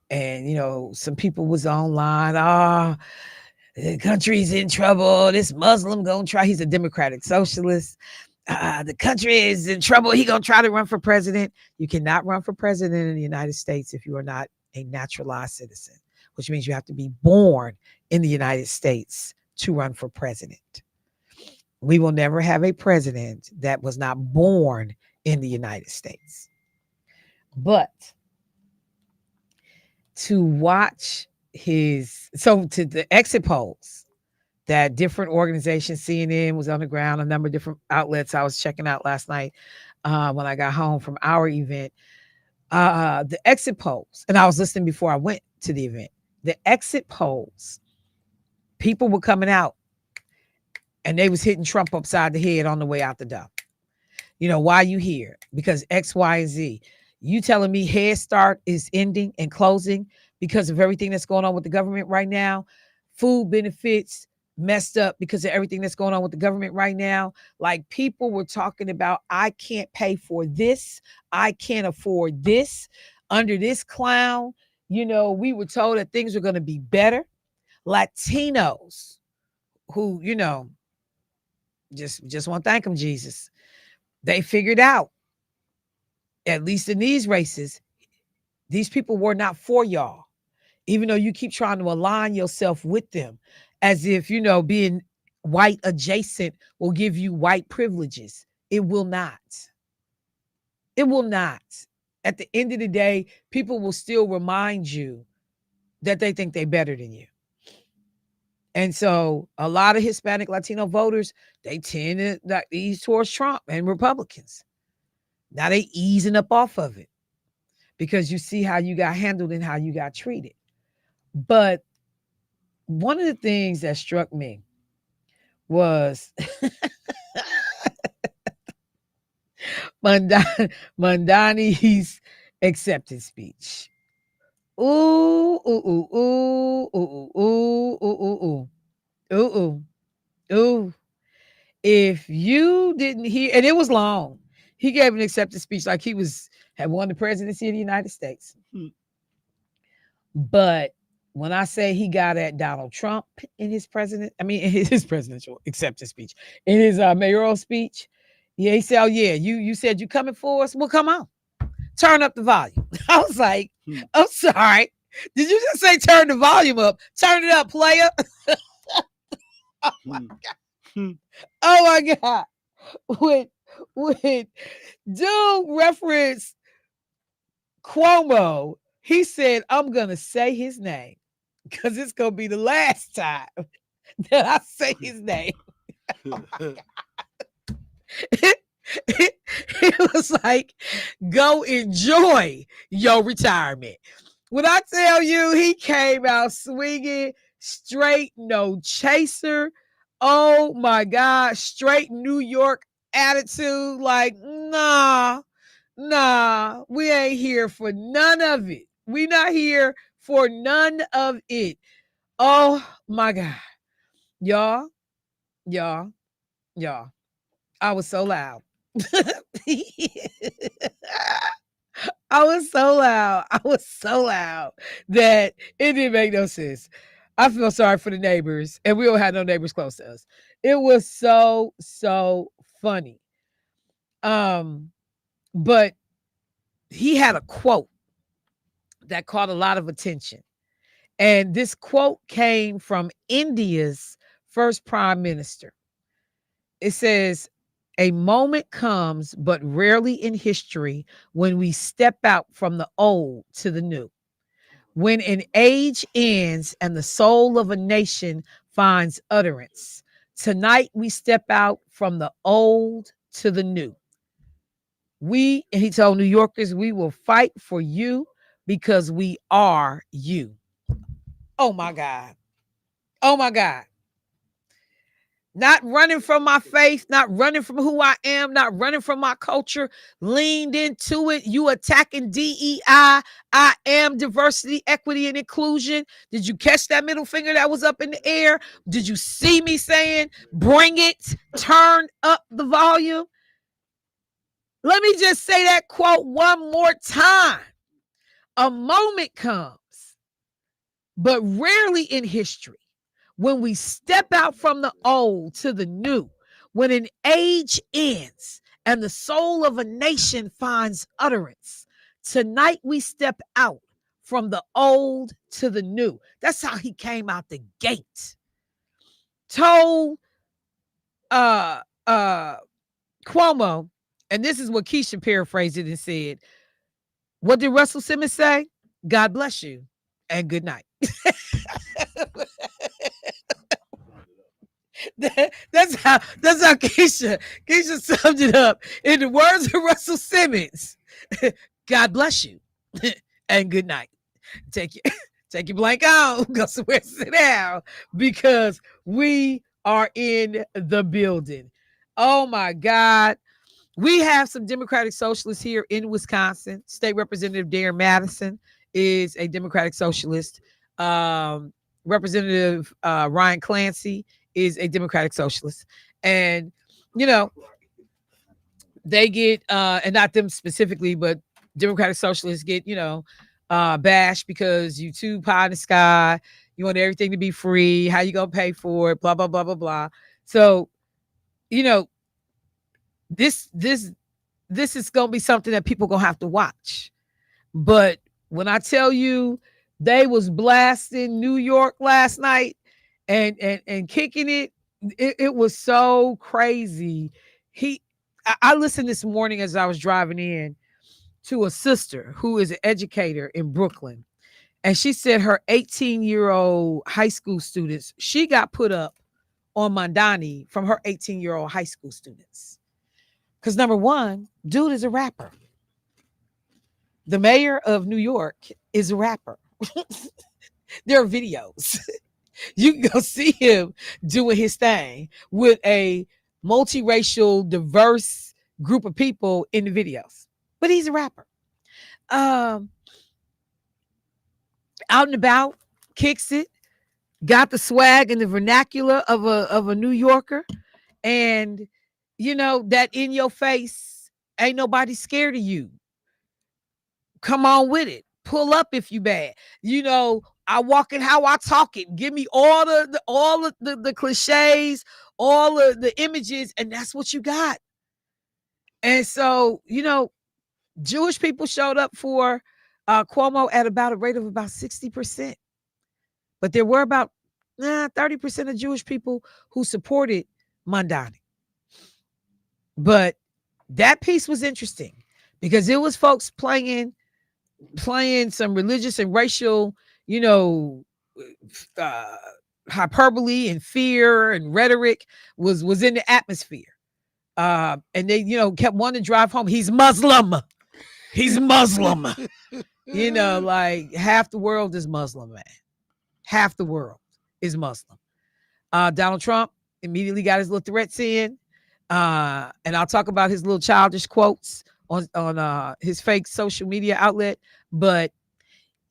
Speaker 1: And, some people was online. The country's in trouble. This Muslim gonna try. He's a Democratic socialist. The country is in trouble. He gonna try to run for president. You cannot run for president in the United States if you are not a naturalized citizen, which means you have to be born in the United States to run for president. We will never have a president that was not born in the United States. But to watch to the exit polls that different organizations, CNN was on the ground, a number of different outlets I was checking out last night when I got home from our event. The exit polls, and I was listening before I went to the event. The exit polls, people were coming out and they was hitting Trump upside the head on the way out the door. Why you here? Because X, Y, and Z. You telling me Head Start is ending and closing because of everything that's going on with the government right now? Food benefits messed up because of everything that's going on with the government right now. Like people were talking about, I can't pay for this. I can't afford this under this clown. We were told that things were going to be better. Latinos who, just want to thank them, Jesus. They figured out, at least in these races, these people were not for y'all, even though you keep trying to align yourself with them as if, being white adjacent will give you white privileges. It will not. It will not. At the end of the day, people will still remind you that they think they're better than you. And so a lot of Hispanic Latino voters, they tend to ease towards Trump and Republicans. Now they easing up off of it because you see how you got handled and how you got treated. But one of the things that struck me was Mondani's acceptance speech. Ooh, ooh, ooh, ooh, ooh, ooh, ooh, ooh, ooh, ooh, ooh. If you didn't hear, and it was long, he gave an acceptance speech like he had won the presidency of the United States. But when I say he got at Donald Trump in his presidential acceptance speech, in his mayoral speech, he said, "Oh yeah, you said you coming for us? Well, come on, turn up the volume." I was like, "I'm sorry, did you just say turn the volume up? Turn it up, player." Oh my God. Oh my God. When dude referenced Cuomo, he said, "I'm going to say his name because it's going to be the last time that I say his name." Oh my God. It was like, go enjoy your retirement. When I tell you, he came out swinging straight, no chaser. Oh my God, straight New York attitude. Like, nah, we ain't here for none of it. We not here for none of it. Oh my God. Y'all, y'all, y'all. I was so loud. I was so loud. I was so loud that it didn't make no sense. I feel sorry for the neighbors, and we don't have no neighbors close to us. It was so funny. But he had a quote that caught a lot of attention. And this quote came from India's first prime minister. It says, a moment comes, but rarely in history, when we step out from the old to the new. When an age ends and the soul of a nation finds utterance. Tonight we step out from the old to the new. He told New Yorkers, we will fight for you because we are you. Oh my God. Oh my God. Not running from my faith, not running from who I am, not running from my culture, leaned into it. You attacking DEI. I am diversity, equity, and inclusion. Did you catch that middle finger that was up in the air? Did you see me saying, bring it, turn up the volume? Let me just say that quote one more time. A moment comes, but rarely in history, when we step out from the old to the new, when an age ends and the soul of a nation finds utterance. Tonight we step out from the old to the new. That's how he came out the gate. Told Cuomo, and this is what Keisha paraphrased it and said, what did Russell Simmons say? God bless you and good night. That's how Keisha summed it up in the words of Russell Simmons. God bless you and good night. Take your blank on, go somewhere, sit down, because we are in the building. Oh my God. We have some Democratic Socialists here in Wisconsin. State Representative Darren Madison is a Democratic Socialist. Representative Ryan Clancy is a Democratic Socialist. And, they get, and not them specifically, but Democratic Socialists get, bashed because you too pie in the sky. You want everything to be free. How you going to pay for it? Blah, blah, blah, blah, blah. So, this is going to be something that people going to have to watch. But when I tell you they was blasting New York last night and kicking it was so crazy. I listened this morning as I was driving in to a sister who is an educator in Brooklyn. And she said her 18-year-old high school students, she got put up on Mandani from her 18-year-old high school students. Because number one, dude is a rapper. The mayor of New York is a rapper. There are videos. You can go see him doing his thing with a multiracial, diverse group of people in the videos. But he's a rapper. Out and about, kicks it, got the swag and the vernacular of a New Yorker. And that in your face, ain't nobody scared of you. Come on with it. Pull up if you bad. I walk it how I talk it. Give me all the cliches, all of the images, and that's what you got. And so, Jewish people showed up for Cuomo at about a rate of about 60%. But there were about 30% of Jewish people who supported Mandani. But that piece was interesting because it was folks playing some religious and racial, hyperbole and fear and rhetoric was in the atmosphere. And they, kept wanting to drive home. He's Muslim. He's Muslim. Like half the world is Muslim, man. Half the world is Muslim. Donald Trump immediately got his little threats in. And I'll talk about his little childish quotes on his fake social media outlet. But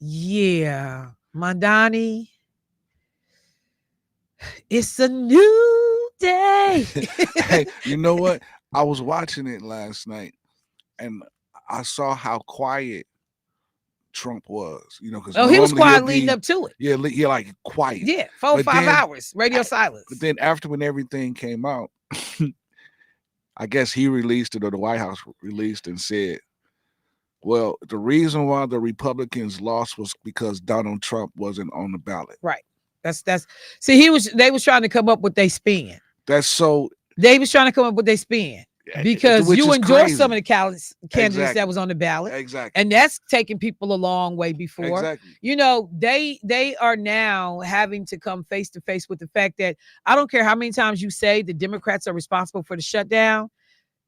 Speaker 1: yeah, Mandani, it's a new day.
Speaker 2: Hey, you know what? I was watching it last night, and I saw how quiet Trump was. Because
Speaker 1: he was quiet leading up to it.
Speaker 2: Yeah, like quiet.
Speaker 1: Yeah, 4 or 5 hours, radio silence.
Speaker 2: But then after when everything came out, I guess he released it, or the White House released and said, well, the reason why the Republicans lost was because Donald Trump wasn't on the ballot.
Speaker 1: Right. They was trying to come up with their spin. They was trying to come up with their spin. Because you endorsed some of the candidates that was on the ballot.
Speaker 2: Exactly.
Speaker 1: And that's taking people a long way before.
Speaker 2: Exactly.
Speaker 1: They are now having to come face to face with the fact that I don't care how many times you say the Democrats are responsible for the shutdown.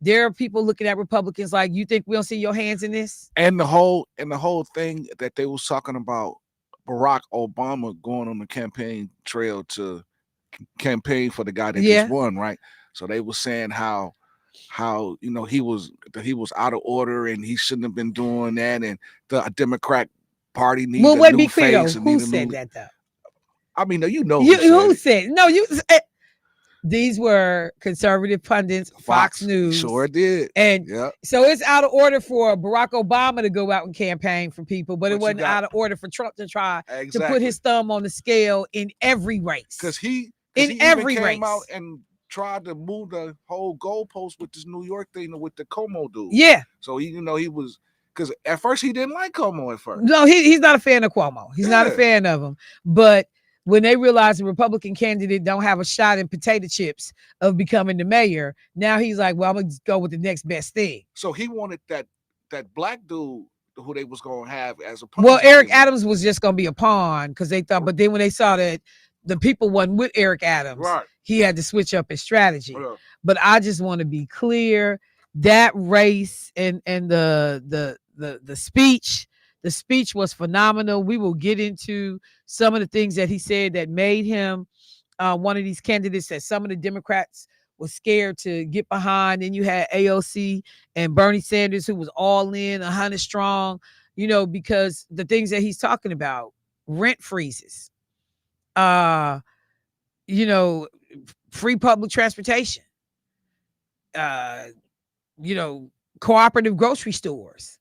Speaker 1: There are people looking at Republicans like, you think we don't see your hands in this?
Speaker 2: And the whole thing that they was talking about Barack Obama going on the campaign trail to campaign for the guy that just won, right? So they were saying how he was out of order and he shouldn't have been doing that, and the Democrat Party needs a new face.
Speaker 1: Who said that though?
Speaker 2: I mean,
Speaker 1: who said no? These were conservative pundits, Fox News.
Speaker 2: Sure did.
Speaker 1: And so it's out of order for Barack Obama to go out and campaign for people, but it wasn't out of order for Trump to try to put his thumb on the scale in every race.
Speaker 2: Because he
Speaker 1: came
Speaker 2: out and tried to move the whole goalpost with this New York thing with the Como dude.
Speaker 1: Yeah.
Speaker 2: So he was, because at first he didn't like Como at first.
Speaker 1: No, he's not a fan of Cuomo. He's not a fan of him. But when they realize the Republican candidate don't have a shot in potato chips of becoming the mayor, now he's like, well, I'm gonna go with the next best thing.
Speaker 2: So he wanted that black dude who they was gonna have as a
Speaker 1: well, Eric Adams was just gonna be a pawn because they thought, but then when they saw that the people wasn't with Eric Adams, he had to switch up his strategy. But I just want to be clear, that race and the speech was phenomenal. We will get into some of the things that he said that made him one of these candidates that some of the Democrats was scared to get behind. And you had AOC and Bernie Sanders, who was all in, 100 strong, because the things that he's talking about, rent freezes, free public transportation, cooperative grocery stores.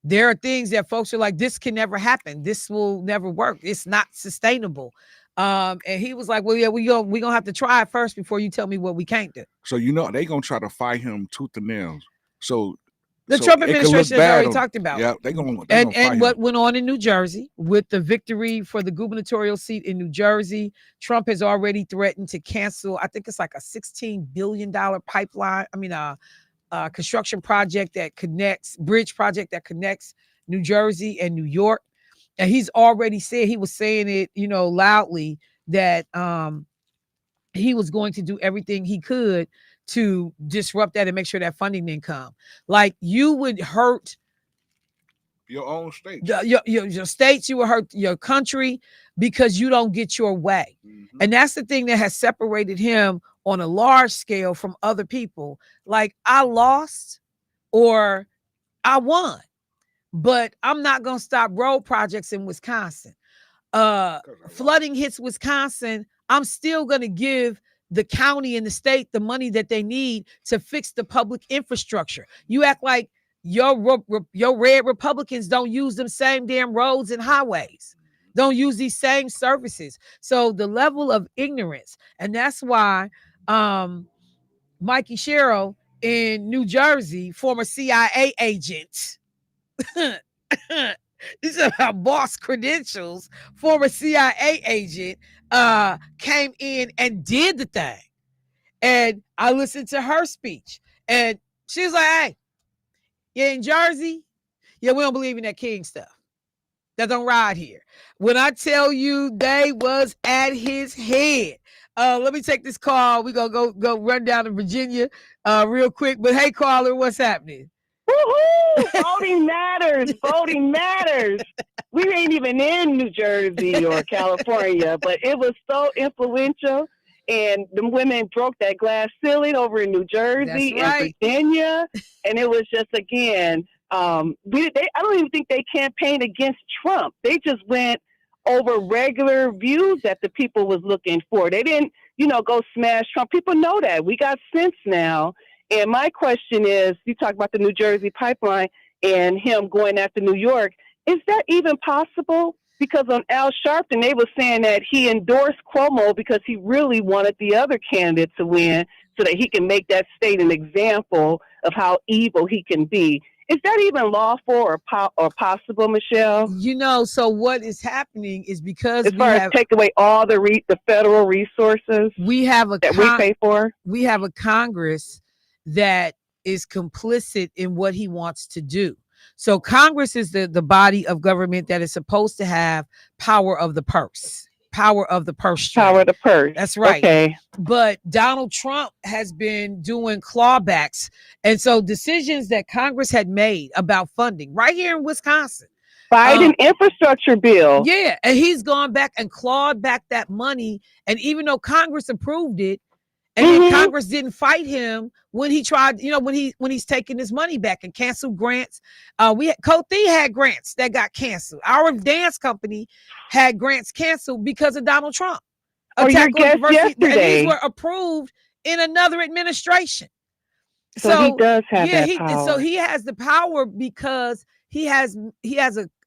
Speaker 1: There are things that folks are like, this can never happen. This will never work. It's not sustainable. And he was like, well, yeah, we're gonna have to try it first before you tell me what we can't do.
Speaker 2: So they're gonna try to fight him tooth and nails. So
Speaker 1: the Trump administration has already talked about.
Speaker 2: Yeah, they're gonna
Speaker 1: and what went on in New Jersey with the victory for the gubernatorial seat in New Jersey, Trump has already threatened to cancel. I think it's like a $16 billion pipeline. Construction project bridge project that connects New Jersey and New York. And he's already said, he was saying it, loudly, that he was going to do everything he could to disrupt that and make sure that funding didn't come. Like, you would hurt
Speaker 2: your own state,
Speaker 1: your states, you would hurt your country because you don't get your way. Mm-hmm. And that's the thing that has separated him on a large scale from other people. Like, I lost or I won, but I'm not going to stop road projects in Wisconsin. Flooding hits Wisconsin. I'm still going to give the county and the state the money that they need to fix the public infrastructure. You act like your red Republicans don't use them same damn roads and highways, don't use these same services. So the level of ignorance, and that's why Mikey Sherrill in New Jersey, former CIA agent, these are our boss credentials, former CIA agent, came in and did the thing. And I listened to her speech, and she was like, hey, yeah, in Jersey, yeah, we don't believe in that king stuff. That don't ride here. When I tell you they was at his head, Let me take this call. We gonna go run down to Virginia real quick. But hey, caller, what's happening?
Speaker 6: Woohoo! Voting matters. Voting matters. We ain't even in New Jersey or California, but it was so influential. And the women broke that glass ceiling over in New Jersey and Virginia. And it was just, again, I don't even think they campaigned against Trump. They just went over regular views that the people was looking for. They didn't, go smash Trump. People know that. We got sense now. And my question is, you talk about the New Jersey pipeline and him going after New York. Is that even possible? Because on Al Sharpton, they were saying that he endorsed Cuomo because he really wanted the other candidate to win so that he can make that state an example of how evil he can be. Is that even lawful or possible, Michelle?
Speaker 1: So what is happening is because
Speaker 6: as far as take away all the federal resources
Speaker 1: we pay
Speaker 6: for.
Speaker 1: We have a Congress that is complicit in what he wants to do. So Congress is the body of government that is supposed to have power of the purse. Power of the purse string.
Speaker 6: Power of the purse.
Speaker 1: That's right.
Speaker 6: Okay.
Speaker 1: But Donald Trump has been doing clawbacks. And so decisions that Congress had made about funding right here in Wisconsin.
Speaker 6: Biden infrastructure bill.
Speaker 1: Yeah. And he's gone back and clawed back that money. And even though Congress approved it, and then Congress didn't fight him when he tried, when he's taking his money back and canceled grants. Cothee had grants that got canceled. Our dance company had grants canceled because of Donald Trump.
Speaker 6: Your guest yesterday.
Speaker 1: And these were approved in another administration.
Speaker 6: So he does have that power.
Speaker 1: So he has the power because he has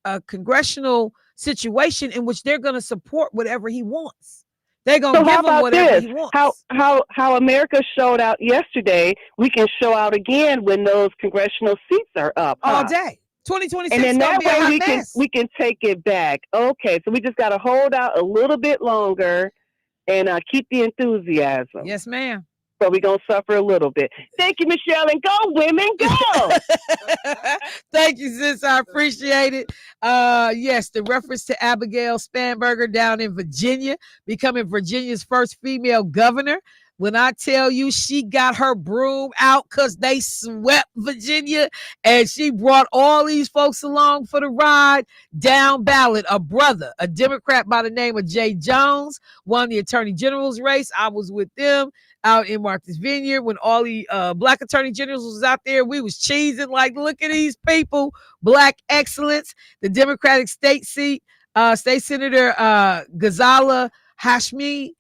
Speaker 1: a congressional situation in which they're going to support whatever he wants. They're gonna give him whatever he wants.
Speaker 6: How America showed out yesterday, we can show out again when those congressional seats are up
Speaker 1: all day. 2026,
Speaker 6: and then that way we can take it back. Okay, so we just got to hold out a little bit longer and keep the enthusiasm.
Speaker 1: Yes, ma'am.
Speaker 6: So we're going to suffer a little bit. Thank you, Michelle, and go, women, go.
Speaker 1: Thank you, sis. I appreciate it. Yes, the reference to Abigail Spanberger down in Virginia, becoming Virginia's first female governor. When I tell you she got her broom out because they swept Virginia and she brought all these folks along for the ride, down ballot, a brother, a Democrat by the name of Jay Jones, won the attorney general's race. I was with them out in Martha's Vineyard when all the black attorney generals was out there. We was cheesing like, look at these people, black excellence. The Democratic state seat, State Senator Ghazala Hashmi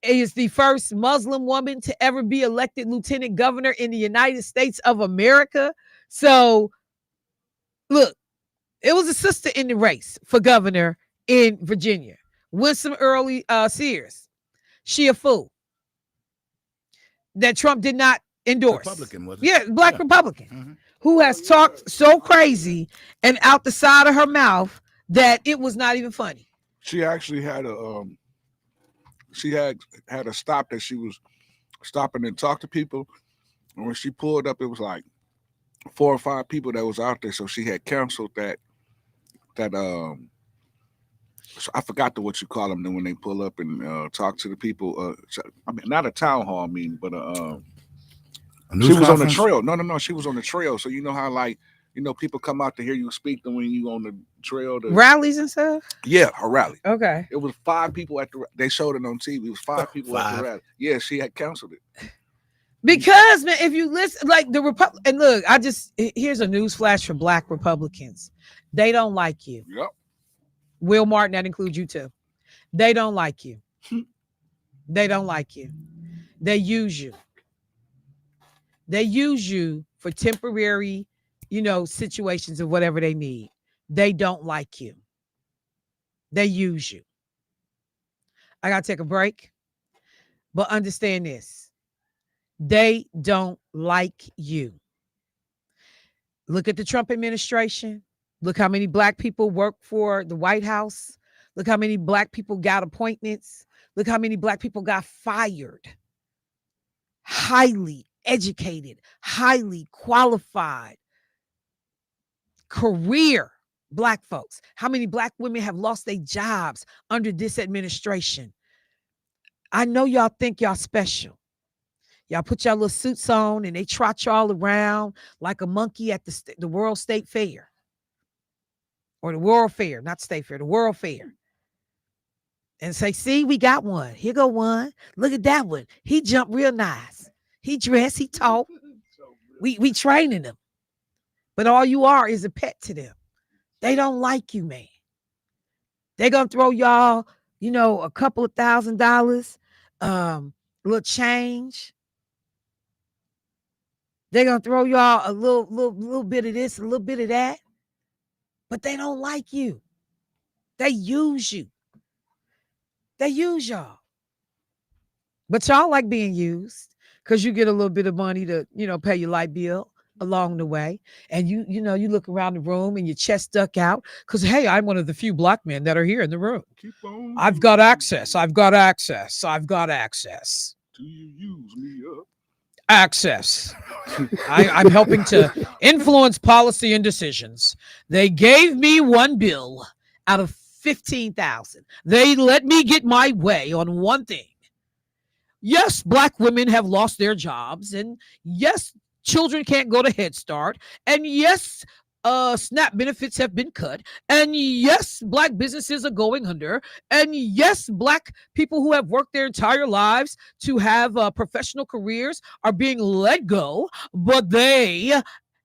Speaker 1: is the first Muslim woman to ever be elected lieutenant governor in the United States of America. So, look, it was a sister in the race for governor in Virginia. Winsome Early Sears. She a fool that Trump did not endorse.
Speaker 3: Republican, was it?
Speaker 1: Yeah, black Republican, who has talked so crazy and out the side of her mouth that it was not even funny.
Speaker 2: She actually had a stop that she was stopping and talk to people. And when she pulled up, it was like 4 or 5 people that was out there. So she had canceled that so I forgot what you call them then when they pull up and talk to the people. I mean, not a town hall meeting, but she was on the trail. No, she was on the trail. So you know how people come out to hear you speak when you on the trail.
Speaker 1: Rallies and stuff?
Speaker 2: Yeah, her rally.
Speaker 1: Okay.
Speaker 2: It was 5 people they showed it on TV. It was 5 people at the rally. Yeah, she had canceled it.
Speaker 1: Because, man, if you listen, like the Republic, and look, here's a news flash for black Republicans. They don't like you.
Speaker 2: Yep.
Speaker 1: Will Martin, that includes you too. They don't like you. They don't like you. They use you. They use you for temporary, situations of whatever they need. They don't like you. They use you. I got to take a break. But understand this. They don't like you. Look at the Trump administration. Look how many black people work for the White House. Look how many black people got appointments. Look how many black people got fired. Highly educated, highly qualified, career black folks. How many black women have lost their jobs under this administration? I know y'all think y'all special. Y'all put y'all little suits on and they trot y'all around like a monkey at the World State Fair or the World Fair, not State Fair, the World Fair. And say, see, we got one. Here go one. Look at that one. He jumped real nice. He dressed, he talked. We training him. But all you are is a pet to them. They don't like you, man. They're gonna throw y'all, a couple of $1,000, little change. They're gonna throw y'all a little bit of this, a little bit of that, but they don't like you. They use you. They use y'all. But y'all like being used because you get a little bit of money to, pay your light bill along the way. And you look around the room and your chest stuck out because, hey, I'm one of the few black men that are here in the room. I've got access. I've got access. I've got access.
Speaker 2: Do you use me up?
Speaker 1: Access. I'm helping to influence policy and decisions. They gave me one bill out of 15,000. They let me get my way on one thing. Yes, black women have lost their jobs, and yes, children can't go to Head Start, and yes, SNAP benefits have been cut, and yes, black businesses are going under, and yes, black people who have worked their entire lives to have professional careers are being let go, but they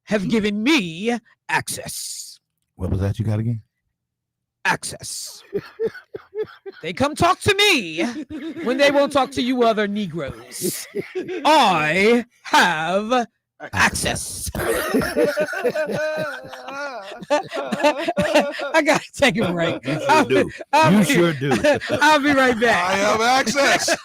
Speaker 1: have given me access.
Speaker 3: What was that you got again?
Speaker 1: Access. They come talk to me when they won't talk to you other Negroes. I have access. I gotta take a break.
Speaker 3: You sure do. You sure do.
Speaker 1: I'll be right back.
Speaker 2: I have access.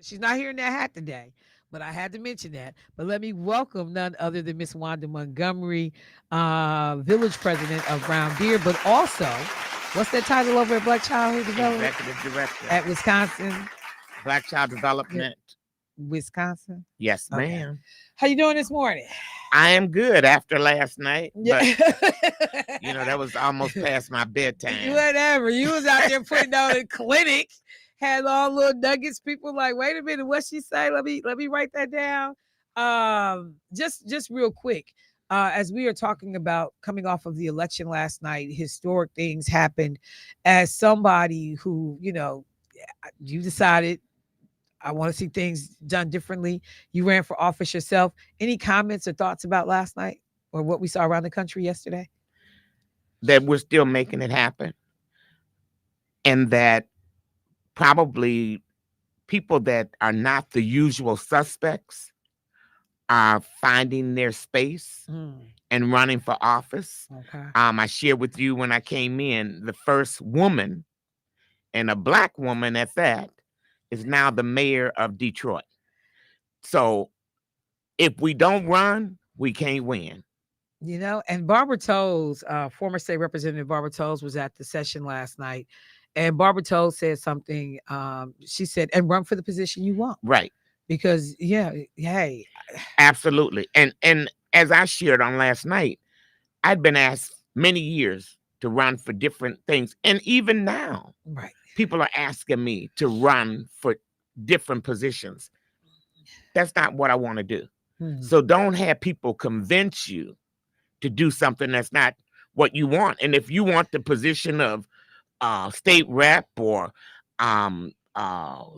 Speaker 1: She's not here in that hat today, but I had to mention that. But let me welcome none other than Miss Wanda Montgomery, village president of Brown Deer, but also, what's that title over at Black Childhood Development?
Speaker 7: Executive Director
Speaker 1: At Wisconsin.
Speaker 7: Black Child Development.
Speaker 1: Wisconsin.
Speaker 7: Yes,
Speaker 1: Okay.
Speaker 7: ma'am.
Speaker 1: How you doing this morning?
Speaker 7: I am good after last night,
Speaker 1: Yeah.
Speaker 7: but that was almost past my bedtime.
Speaker 1: Whatever. You was out there putting on a clinic, had all little nuggets. People like, wait a minute, what she say? Let me write that down. Just real quick. As we are talking about coming off of the election last night, historic things happened. As somebody who, you decided I want to see things done differently. You ran for office yourself. Any comments or thoughts about last night or what we saw around the country yesterday?
Speaker 7: That we're still making it happen. And that probably people that are not the usual suspects are finding their space and running for office.
Speaker 1: Okay.
Speaker 7: I shared with you when I came in, the first woman, and a Black woman at that, is now the mayor of Detroit. So if we don't run, we can't win.
Speaker 1: And Barbara Toles, former state representative Barbara Toles, was at the session last night. And Barbara Toles said something. She said, and run for the position you want.
Speaker 7: Right.
Speaker 1: Because, hey.
Speaker 7: Absolutely. And as I shared on last night, I'd been asked many years to run for different things. And even now,
Speaker 1: right,
Speaker 7: people are asking me to run for different positions. That's not what I want to do. So don't have people convince you to do something that's not what you want. And if you want the position of state rep or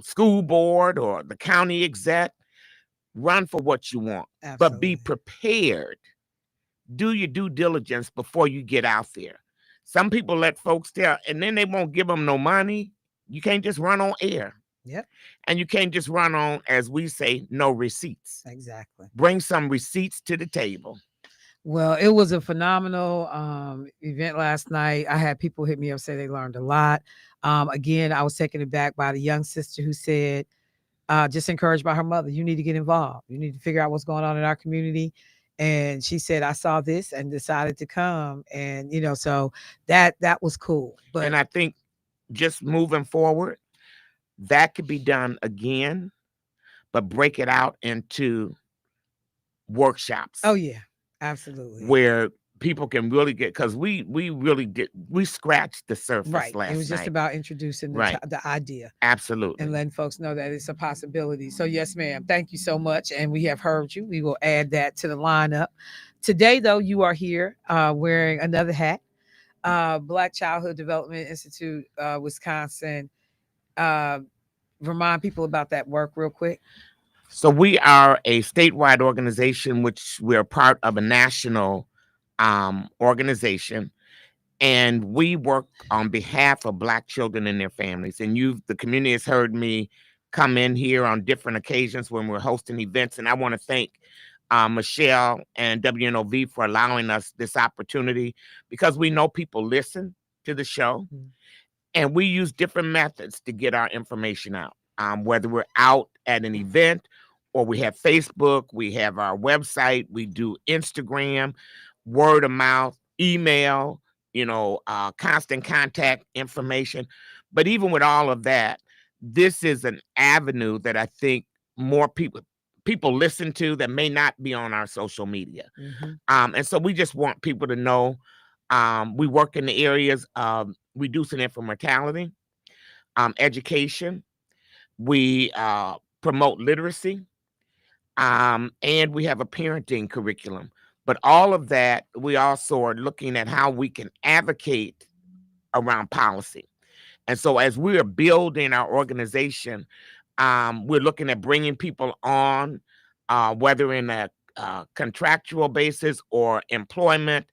Speaker 7: school board or the county exec, run for what you want.
Speaker 1: Absolutely.
Speaker 7: But be prepared. Do your due diligence before you get out there. Some people let folks tell, and then they won't give them no money. You can't just run on air.
Speaker 1: Yep.
Speaker 7: And you can't just run on, as we say, no receipts.
Speaker 1: Exactly.
Speaker 7: Bring some receipts to the table.
Speaker 1: Well, it was a phenomenal event last night. I had people hit me up, say they learned a lot. Again, I was taken aback by the young sister who said, just encouraged by her mother, you need to get involved. You need to figure out what's going on in our community. And she said, I saw this and decided to come. And, so that was cool.
Speaker 7: And I think just moving forward, that could be done again, but break it out into workshops.
Speaker 1: Oh, yeah, absolutely.
Speaker 7: Where people can really get, because we scratched the surface last night.
Speaker 1: It was just about introducing the idea.
Speaker 7: Absolutely.
Speaker 1: And letting folks know that it's a possibility. So yes, ma'am. Thank you so much. And we have heard you. We will add that to the lineup. Today, though, you are here wearing another hat. Black Childhood Development Institute, Wisconsin. Remind people about that work real quick.
Speaker 7: So we are a statewide organization, which we're part of a national organization, and we work on behalf of Black children and their families. And the community has heard me come in here on different occasions when we're hosting events. And I want to thank Michelle and WNOV for allowing us this opportunity, because we know people listen to the show, and we use different methods to get our information out. Whether we're out at an event, or we have Facebook, we have our website, we do Instagram, word of mouth, email, constant contact information. But even with all of that, this is an avenue that I think more people listen to that may not be on our social media. And so we just want people to know we work in the areas of reducing infant mortality, education. We promote literacy, and we have a parenting curriculum. But all of that, we also are looking at how we can advocate around policy. And so as we are building our organization, we're looking at bringing people on, whether in a contractual basis or employment,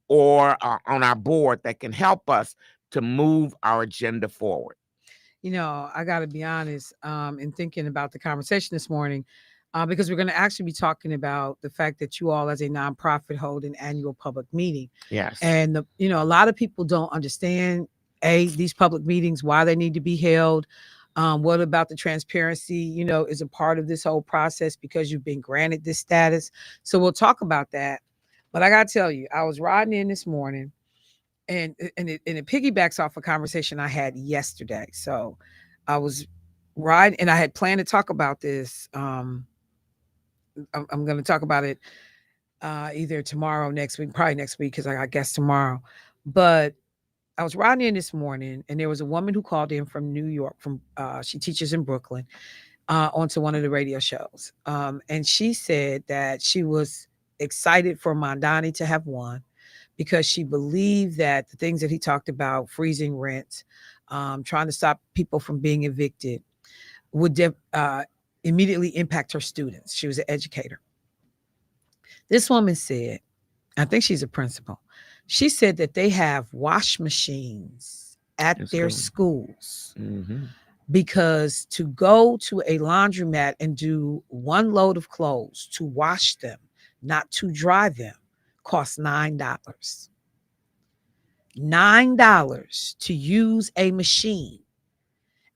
Speaker 7: or on our board, that can help us to move our agenda forward.
Speaker 1: I got to be honest, in thinking about the conversation this morning, because we're going to actually be talking about the fact that you all as a nonprofit hold an annual public meeting.
Speaker 7: Yes.
Speaker 1: And, a lot of people don't understand, these public meetings, why they need to be held. What about the transparency, is a part of this whole process because you've been granted this status? So we'll talk about that. But I got to tell you, I was riding in this morning and it piggybacks off a conversation I had yesterday. So I was riding and I had planned to talk about this. I'm going to talk about it either tomorrow, next week, probably next week, because I guess tomorrow. But I was riding in this morning, and there was a woman who called in from New York. She teaches in Brooklyn, onto one of the radio shows, and she said that she was excited for Mondani to have won because she believed that the things that he talked about, freezing rent, trying to stop people from being evicted, would immediately impact her students. She was an educator. This woman said, I think she's a principal. She said that they have wash machines at their schools because to go to a laundromat and do one load of clothes to wash them, not to dry them, costs $9. $9 to use a machine.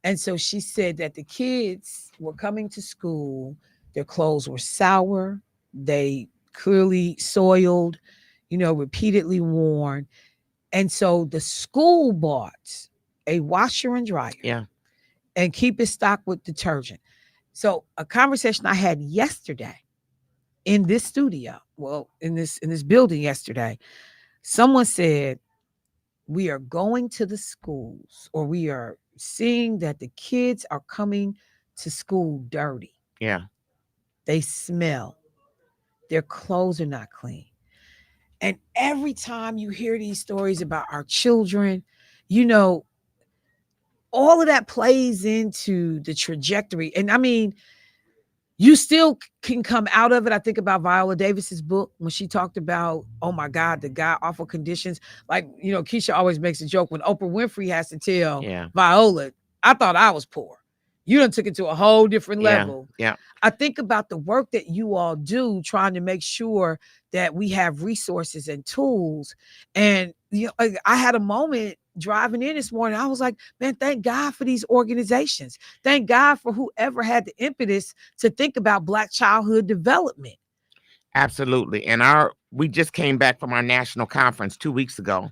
Speaker 1: And so she said that the kids were coming to school, their clothes were sour, they clearly soiled, repeatedly worn. And so the school bought a washer and dryer and keep it stocked with detergent. So a conversation I had yesterday in this studio, in this building yesterday, someone said, we are going to the schools, or we are seeing that the kids are coming to school dirty.
Speaker 7: Yeah.
Speaker 1: They smell. Their clothes are not clean. And every time you hear these stories about our children, all of that plays into the trajectory. And I mean, you still can come out of it. I think about Viola Davis's book when she talked about, oh my God, the God awful conditions. Like, Keisha always makes a joke when Oprah Winfrey has to tell Viola, I thought I was poor. You done took it to a whole different level.
Speaker 7: Yeah.
Speaker 1: I think about the work that you all do trying to make sure that we have resources and tools. And I had a moment driving in this morning. I was like, man, thank God for these organizations. Thank God for whoever had the impetus to think about Black childhood development.
Speaker 7: Absolutely. And we just came back from our national conference 2 weeks ago,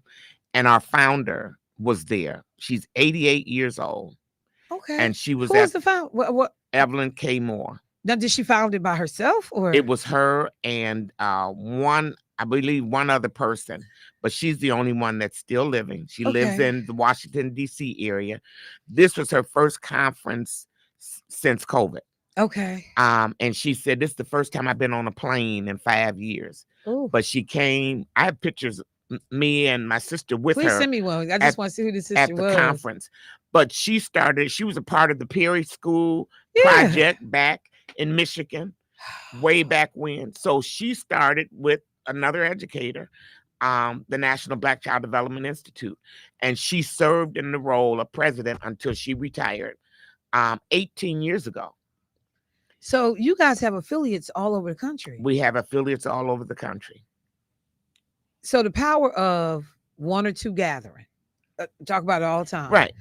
Speaker 7: and our founder was there. She's 88 years old.
Speaker 1: Okay.
Speaker 7: And she was
Speaker 1: the founder? What?
Speaker 7: Evelyn K. Moore.
Speaker 1: Now, did she found it by herself, or
Speaker 7: it was her and one other person, but she's the only one that's still living. She lives in the Washington, D.C. area. This was her first conference since COVID.
Speaker 1: Okay.
Speaker 7: And she said, this is the first time I've been on a plane in 5 years.
Speaker 1: Ooh.
Speaker 7: But she came, I have pictures, me and my sister with her.
Speaker 1: Please send me one. I just want to see who the sister was.
Speaker 7: At the conference. But she was a part of the Perry School project back in Michigan, way back when. So she started with another educator, the National Black Child Development Institute. And she served in the role of president until she retired 18 years ago.
Speaker 1: So you guys have affiliates all over the country.
Speaker 7: We have affiliates all over the country.
Speaker 1: So the power of one or two gathering, talk about it all the time.
Speaker 7: Right.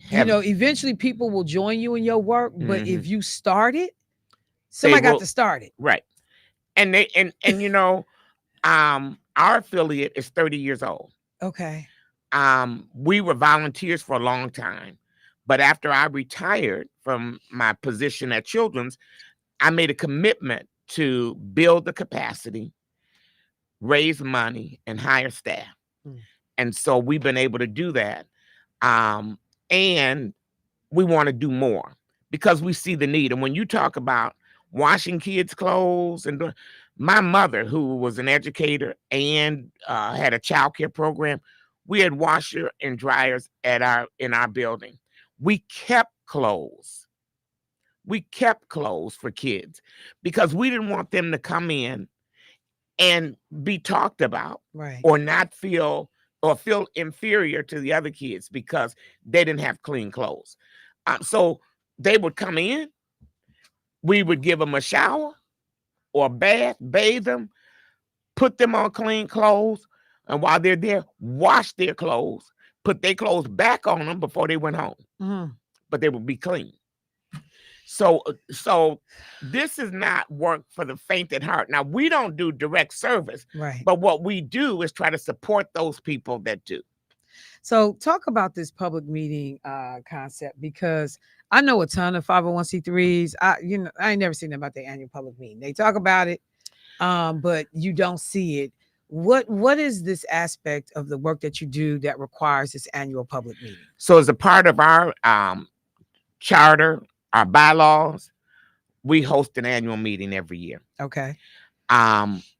Speaker 1: Eventually people will join you in your work, but if you start it, somebody got to start it.
Speaker 7: Right. And our affiliate is 30 years old.
Speaker 1: Okay.
Speaker 7: We were volunteers for a long time, but after I retired from my position at Children's, I made a commitment to build the capacity, raise money, and hire staff. And so we've been able to do that. And we want to do more because we see the need. And when you talk about washing kids' clothes, and my mother, who was an educator and had a child care program, we had washer and dryers in our building. We kept clothes. We kept clothes for kids because we didn't want them to come in and be talked about,
Speaker 1: right,
Speaker 7: or not feel inferior to the other kids because they didn't have clean clothes. So they would come in, we would give them a shower or a bath, bathe them, put them on clean clothes, and while they're there, wash their clothes, put their clothes back on them before they went home. but they will be clean. So this is not work for the faint at heart. Now, we don't do direct service,
Speaker 1: right?
Speaker 7: But what we do is try to support those people that do.
Speaker 1: So talk about this public meeting concept, because I know a ton of 501c3s. I ain't never seen them about their annual public meeting. They talk about it, but you don't see it. What is this aspect of the work that you do that requires this annual public meeting?
Speaker 7: So as a part of our charter, our bylaws, we host an annual meeting every year.
Speaker 1: Okay.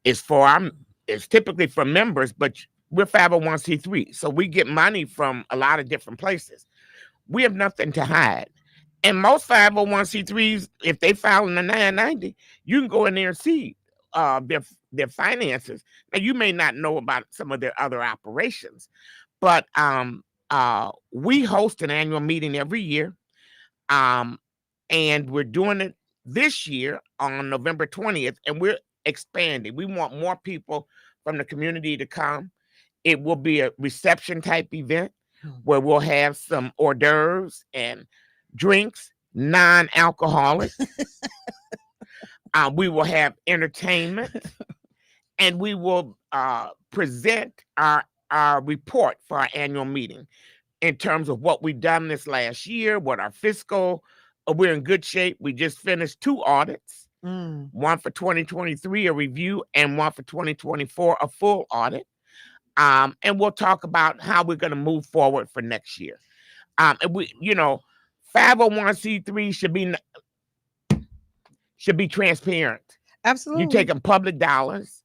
Speaker 7: It's typically for members, but we're 501c3, so we get money from a lot of different places. We have nothing to hide. And most 501c3s, if they file in the 990, you can go in there and see their finances. Now, you may not know about some of their other operations, but we host an annual meeting every year, and we're doing it this year on November 20th, and we're expanding. We want more people from the community to come. It will be a reception type event where we'll have some hors d'oeuvres and drinks, non-alcoholic. We will have entertainment, and we will present our report for our annual meeting in terms of what we've done this last year, what our fiscal. We're in good shape. We just finished 2 audits, one for 2023, a review, and one for 2024, a full audit. And we'll talk about how we're going to move forward for next year. And 501c3 should be transparent.
Speaker 1: Absolutely.
Speaker 7: You taking public dollars.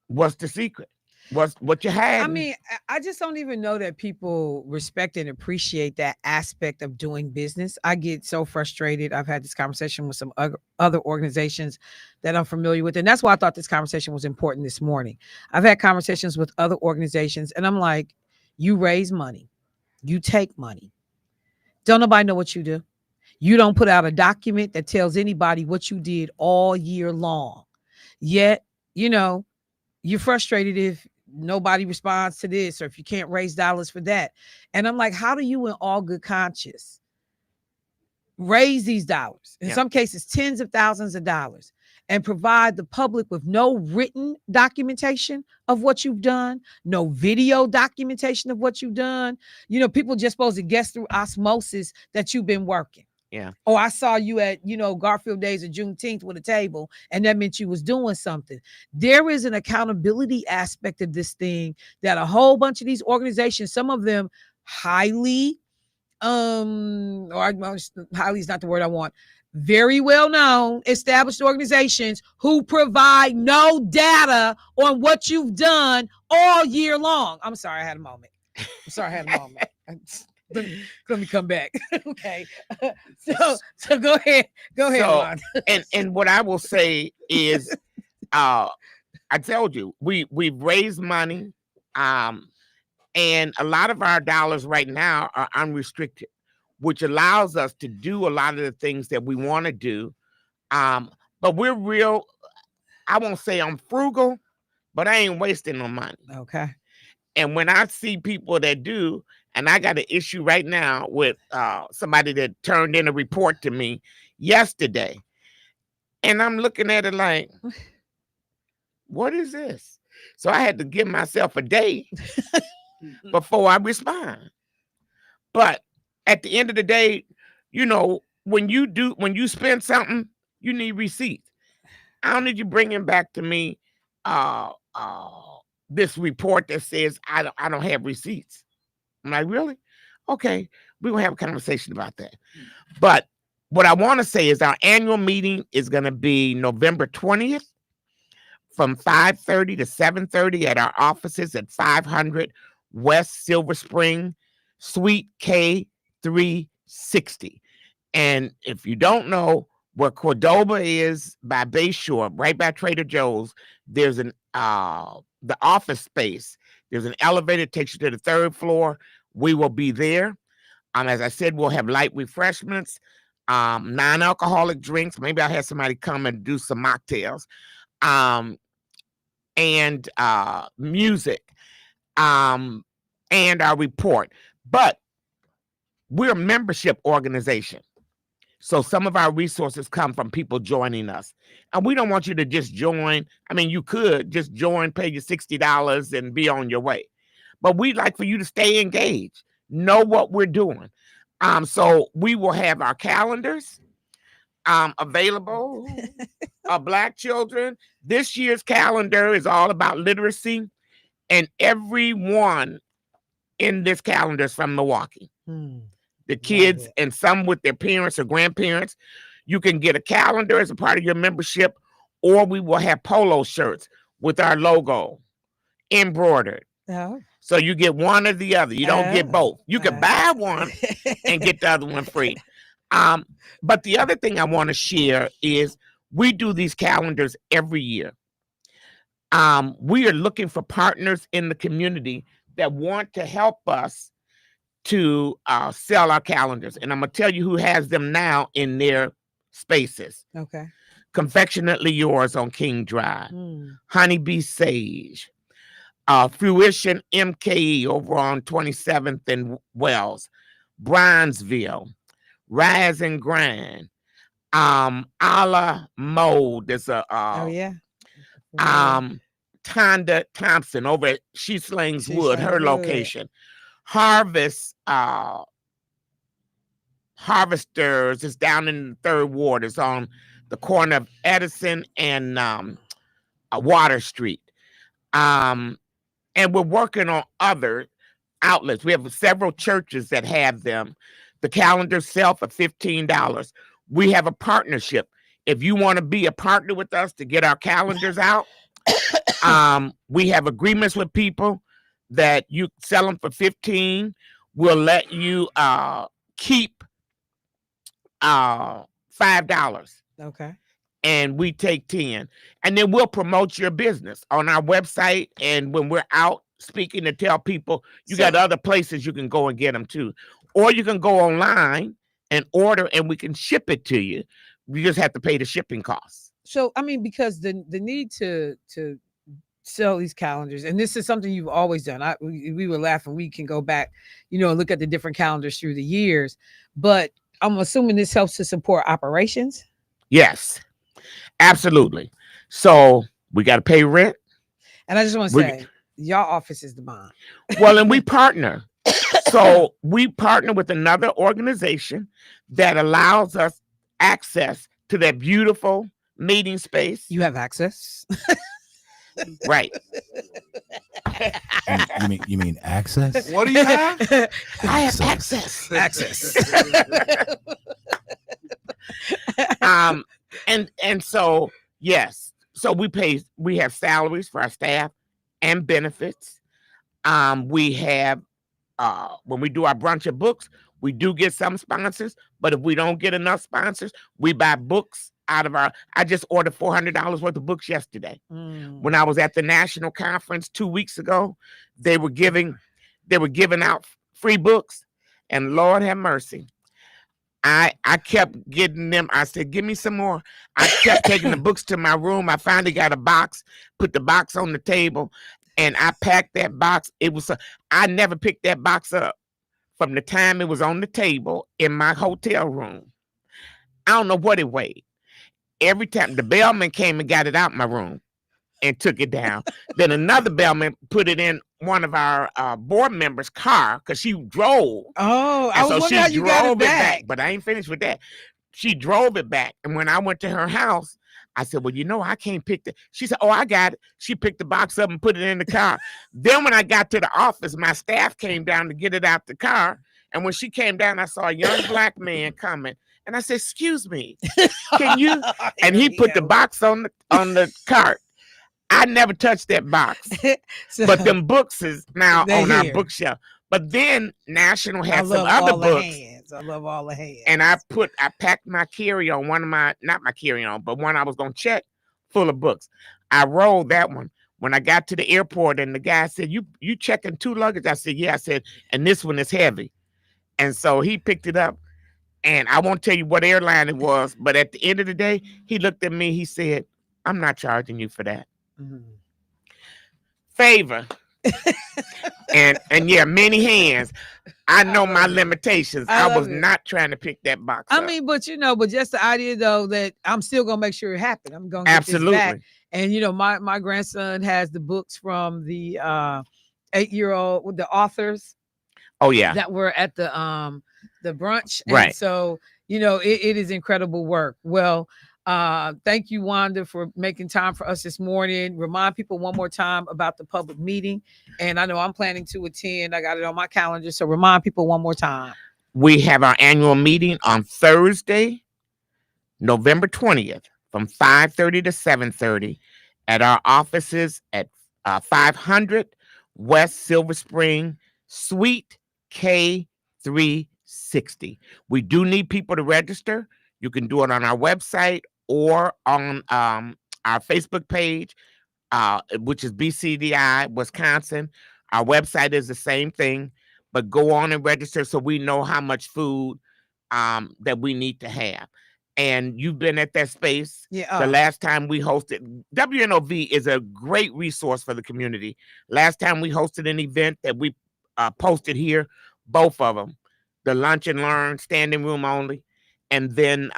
Speaker 7: What's the secret? What you had?
Speaker 1: I mean, I just don't even know that people respect and appreciate that aspect of doing business. I get so frustrated. I've had this conversation with some other organizations that I'm familiar with, and that's why I thought this conversation was important this morning. I've had conversations with other organizations, and I'm like, you raise money, you take money. Don't nobody know what you do. You don't put out a document that tells anybody what you did all year long. Yet, you're frustrated if nobody responds to this, or if you can't raise dollars for that. And I'm like, how do you in all good conscience raise these dollars, in some cases tens of thousands of dollars, and provide the public with no written documentation of what you've done, no video documentation of what you've done? People just supposed to guess through osmosis that you've been working.
Speaker 7: Yeah.
Speaker 1: Oh, I saw you at, Garfield Days of Juneteenth with a table, and that meant you was doing something. There is an accountability aspect of this thing that a whole bunch of these organizations, some of them highly, highly is not the word I want, very well known, established organizations who provide no data on what you've done all year long. I'm sorry, I had a moment. Let me come back. Okay. So go ahead. Wanda.
Speaker 7: and what I will say is, I told you, we've raised money, and a lot of our dollars right now are unrestricted, which allows us to do a lot of the things that we want to do. But we're real, I won't say I'm frugal, but I ain't wasting no money.
Speaker 1: Okay.
Speaker 7: And when I see people that do, and I got an issue right now with somebody that turned in a report to me yesterday, and I'm looking at it like, what is this? So I had to give myself a day before I respond. But at the end of the day, when you spend something, you need receipts. I don't need you bringing back to me this report that says I don't have receipts. I'm like, really? Okay, we're going to have a conversation about that. But what I want to say is our annual meeting is going to be November 20th from 5:30 to 7:30 at our offices at 500 West Silver Spring, Suite K360. And if you don't know where Cordoba is, by Bayshore, right by Trader Joe's, there's the office space. There's an elevator that takes you to the 3rd floor. We will be there. As I said, we'll have light refreshments, non-alcoholic drinks. Maybe I'll have somebody come and do some mocktails, and music, and our report. But we're a membership organization. So some of our resources come from people joining us. And we don't want you to just join. I mean, you could just join, pay your $60 and be on your way. But we'd like for you to stay engaged, know what we're doing. So we will have our calendars available. Black children. This year's calendar is all about literacy, and everyone in this calendar is from Milwaukee. The kids and some with their parents or grandparents. You can get a calendar as a part of your membership, or we will have polo shirts with our logo embroidered.
Speaker 1: Oh.
Speaker 7: So you get one or the other. You don't get both. You can buy one and get the other one free. But the other thing I want to share is we do these calendars every year. We are looking for partners in the community that want to help us to sell our calendars. And I'm going to tell you who has them now in their spaces.
Speaker 1: Okay.
Speaker 7: Confectionately Yours on King Drive. Honeybee Sage. Fruition MKE over on 27th and Wells. Bronzeville. Rise and Grind. A la Mode. There's a Tonda Thompson over at She Slings Wood, her location. Harvesters is down in the 3rd Ward. It's on the corner of Edison and Water Street. And we're working on other outlets. We have several churches that have them. The calendars sell for $15. We have a partnership. If you want to be a partner with us to get our calendars out, we have agreements with people that you sell them for $15. We'll let you keep $5.
Speaker 1: Okay.
Speaker 7: And we take 10. And then we'll promote your business on our website. And when we're out speaking to tell people, you got other places you can go and get them too. Or you can go online and order and we can ship it to you. You just have to pay the shipping costs.
Speaker 1: So, I mean, because the need to sell these calendars, and this is something you've always done. We were laughing. We can go back, look at the different calendars through the years. But I'm assuming this helps to support operations.
Speaker 7: Yes, absolutely. So we got to pay rent.
Speaker 1: And I just want to say, your office is the bomb.
Speaker 7: Well, and we partner. So we partner with another organization that allows us access to that beautiful meeting space.
Speaker 1: You have access.
Speaker 7: Right.
Speaker 3: You mean access?
Speaker 2: What do you have?
Speaker 7: I have access. And so yes. So we have salaries for our staff and benefits. We have when we do our brunch of books, we do get some sponsors, but if we don't get enough sponsors, we buy books out of I just ordered $400 worth of books yesterday. When I was at the national conference 2 weeks ago, they were giving out free books, and Lord have mercy. I kept getting them. I said, give me some more. I kept taking the books to my room. I finally got a box, put the box on the table, and I packed that box. I never picked that box up from the time it was on the table in my hotel room. I don't know what it weighed. Every time the bellman came and got it out my room and took it down. Then another bellman put it in one of our board members' car because she drove.
Speaker 1: Oh, I was wondering how you got it back.
Speaker 7: But I ain't finished with that. She drove it back. And when I went to her house, I said, well, I can't pick that. She said, oh, I got it. She picked the box up and put it in the car. Then when I got to the office, my staff came down to get it out the car. And when she came down, I saw a young black man coming. And I said, excuse me, can you? And he put the box on the cart. I never touched that box. But them books is now on our bookshelf. But then National had some other books.
Speaker 1: I love all the hands.
Speaker 7: And I packed my carry-on, not my carry-on, but one I was going to check, full of books. I rolled that one. When I got to the airport and the guy said, you checking 2 luggage? I said, yeah. I said, and this one is heavy. And so he picked it up. And I won't tell you what airline it was, but at the end of the day, he looked at me, he said, I'm not charging you for that. Favor, And yeah, many hands. I know my limitations. I was not trying to pick that box
Speaker 1: I
Speaker 7: up.
Speaker 1: mean, but just the idea though that I'm still gonna make sure it happens. I'm gonna get this back. And my grandson has the books from the 8-year-old with the authors.
Speaker 7: Oh yeah,
Speaker 1: that were at the brunch,
Speaker 7: right?
Speaker 1: And so it is incredible work. Well, thank you, Wanda, for making time for us this morning. Remind people one more time about the public meeting, and I know I'm planning to attend. I got it on my calendar, so remind people one more time.
Speaker 7: We have our annual meeting on Thursday, November 20th, from 5:30 to 7:30 at our offices at 500 West Silver Spring, Suite K360. We do need people to register. You can do it on our website or on our Facebook page, which is BCDI Wisconsin. Our website is the same thing, but go on and register so we know how much food that we need to have. And you've been at that space.
Speaker 1: Yeah.
Speaker 7: The last time we hosted, WNOV is a great resource for the community. Last time we hosted an event that we posted here, both of them, the lunch and learn, standing room only, and then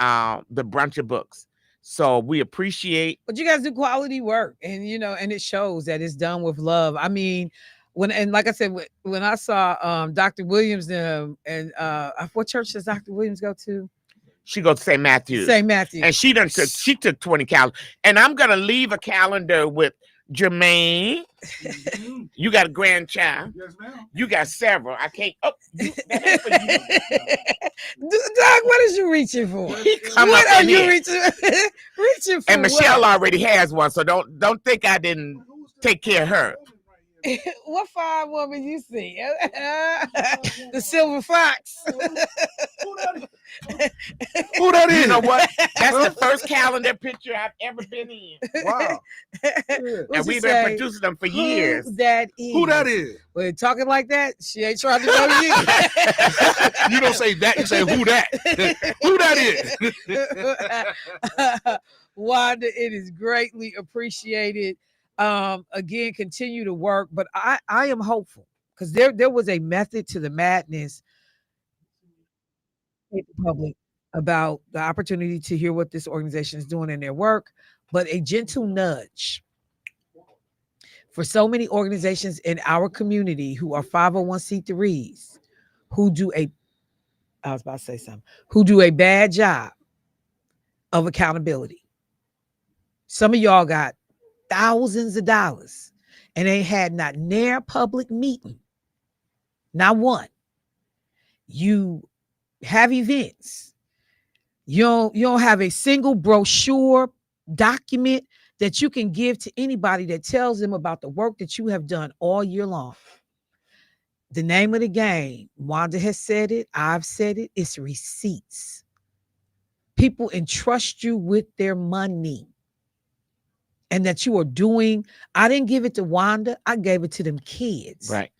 Speaker 7: the brunch of books. So we appreciate.
Speaker 1: But you guys do quality work, and and it shows that it's done with love. I mean, and like I said, when I saw Dr. Williams and what church does Dr. Williams go to?
Speaker 7: She goes to St. Matthew's.
Speaker 1: St. Matthew.
Speaker 7: And she took 20 calendars. And I'm gonna leave a calendar with Jermaine. You got a grandchild.
Speaker 2: Yes, ma'am.
Speaker 7: You got several. I can't. Oh, that ain't for you.
Speaker 1: Doug, what is you reaching for?
Speaker 7: What
Speaker 1: are you reaching for?
Speaker 7: And Michelle already has one, so don't think I didn't take care of her.
Speaker 1: What fine woman you see? The silver fox.
Speaker 2: Who that is?
Speaker 7: You know what? That's the first calendar picture I've ever been in.
Speaker 2: Wow.
Speaker 7: And we've been producing them for years.
Speaker 1: Who that is?
Speaker 2: Who that is?
Speaker 1: Well, talking like that, she ain't trying to know you.
Speaker 2: You don't say that, you say who that. Who that is?
Speaker 1: Wanda, it is greatly appreciated. Again, continue to work, but I am hopeful because there was a method to the madness in the public about the opportunity to hear what this organization is doing in their work, but a gentle nudge for so many organizations in our community who are 501c3s who do a bad job of accountability. Some of y'all got thousands of dollars and ain't had not near public meeting, not one. You have events. You don't have a single brochure document that you can give to anybody that tells them about the work that you have done all year long. The name of the game, Wanda has said it, I've said it, it's receipts. People entrust you with their money. And that you are doing, I didn't give it to Wanda, I gave it to them kids.
Speaker 7: Right.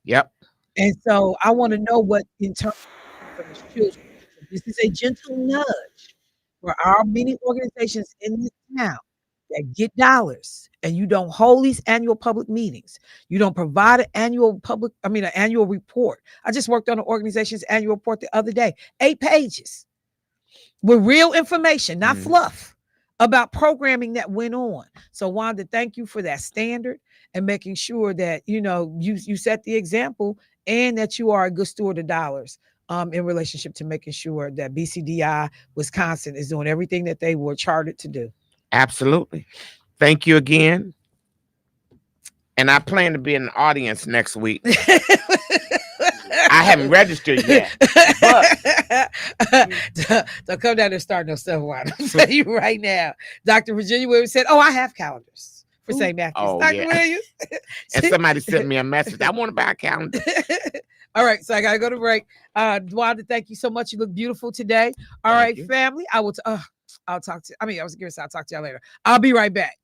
Speaker 7: Yep.
Speaker 1: And so I want to know what in terms of those children. So this is a gentle nudge for our many organizations in this town that get dollars and you don't hold these annual public meetings. You don't provide an annual report. I just worked on an organization's annual report the other day, 8 pages with real information, not fluff, about programming that went on. So Wanda, thank you for that standard and making sure that, you set the example and that you are a good steward of dollars in relationship to making sure that BCDI Wisconsin is doing everything that they were chartered to do.
Speaker 7: Absolutely. Thank you again. And I plan to be in the audience next week. I haven't registered yet. But
Speaker 1: don't come down there and start no stuff. I'm telling you right now. Dr. Virginia Williams said, I have calendars for St. Matthew's.
Speaker 7: Oh,
Speaker 1: Dr.
Speaker 7: yeah.
Speaker 1: Williams.
Speaker 7: And somebody sent me a message. I want to buy a calendar.
Speaker 1: All right, so I gotta go to break. Wanda, thank you so much. You look beautiful today. All
Speaker 7: Thank
Speaker 1: right,
Speaker 7: you.
Speaker 1: family. I'll talk to I'll talk to y'all later. I'll be right back.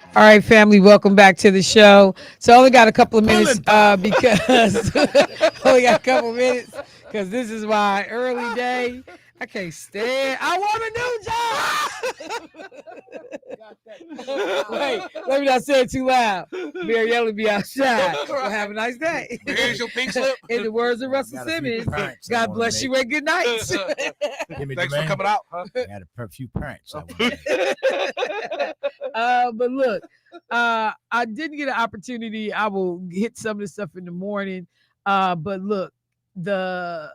Speaker 1: All right, family, welcome back to the show. So I only got a couple of minutes because only got a couple of minutes because this is my early day. I can't stand. I want a new job. Wait, let me not say it too loud. Mariella be outside. Well, have a nice day.
Speaker 2: Here's your pink slip.
Speaker 1: In the words of Russell
Speaker 3: Got a few
Speaker 1: Simmons,
Speaker 3: parents I
Speaker 1: God
Speaker 3: wanna
Speaker 1: bless you and good night.
Speaker 3: Give me
Speaker 2: Thanks for
Speaker 3: Jermaine.
Speaker 2: coming out. Huh?
Speaker 3: I got a few parents. I wanna make.
Speaker 1: But look, I didn't get an opportunity. I will hit some of the stuff in the morning. But look, the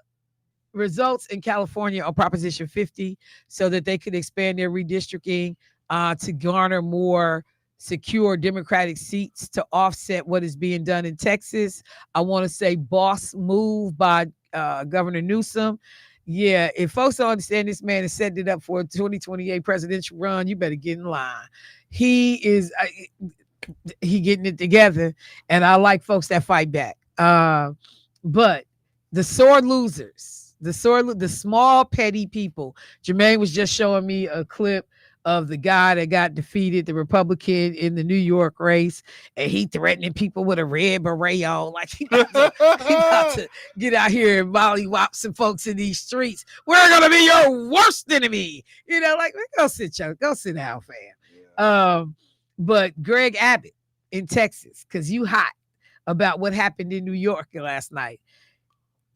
Speaker 1: results in California on Proposition 50 so that they could expand their redistricting to garner more secure Democratic seats to offset what is being done in Texas. I want to say boss move by Governor Newsom. Yeah, if folks don't understand this man is setting it up for a 2028 presidential run, you better get in line. He is he getting it together, and I like folks that fight back. But the sore losers, the small petty people. Jermaine was just showing me a clip of the guy that got defeated, the Republican in the New York race, and he threatening people with a red beret on, like he about to get out here and mollywop some folks in these streets. We're gonna be your worst enemy, like go sit down, fam. But Greg Abbott in Texas, because you hot about what happened in New York last night.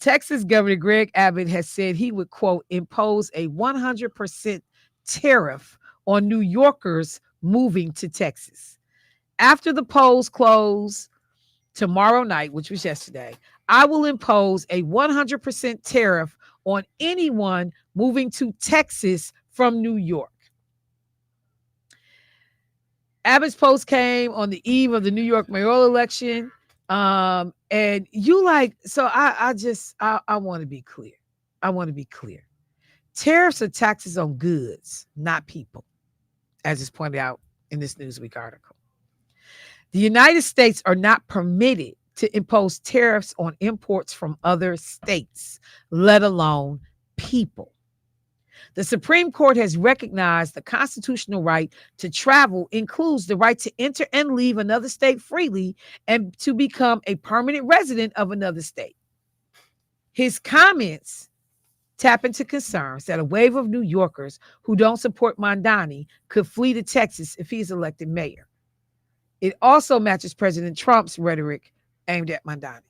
Speaker 1: Texas Governor Greg Abbott has said he would, quote, impose a 100% tariff on New Yorkers moving to Texas. After the polls close tomorrow night, which was yesterday, I will impose a 100% tariff on anyone moving to Texas from New York. Abbott's post came on the eve of the New York mayoral election. And you so I want to be clear. I want to be clear. Tariffs are taxes on goods, not people, as is pointed out in this Newsweek article. The United States are not permitted to impose tariffs on imports from other states, let alone people. The Supreme Court has recognized the constitutional right to travel includes the right to enter and leave another state freely and to become a permanent resident of another state. His comments tap into concerns that a wave of New Yorkers who don't support Mamdani could flee to Texas if he's elected mayor. It also matches President Trump's rhetoric aimed at Mamdani.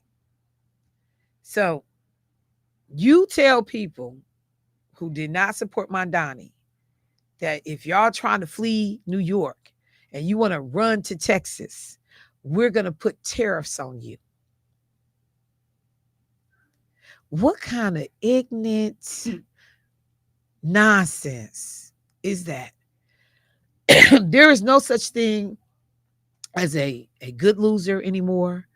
Speaker 1: So you tell people who did not support Mamdani that if y'all trying to flee New York and you want to run to Texas, we're going to put tariffs on you. What kind of ignorant nonsense is that? There is no such thing as a good loser anymore.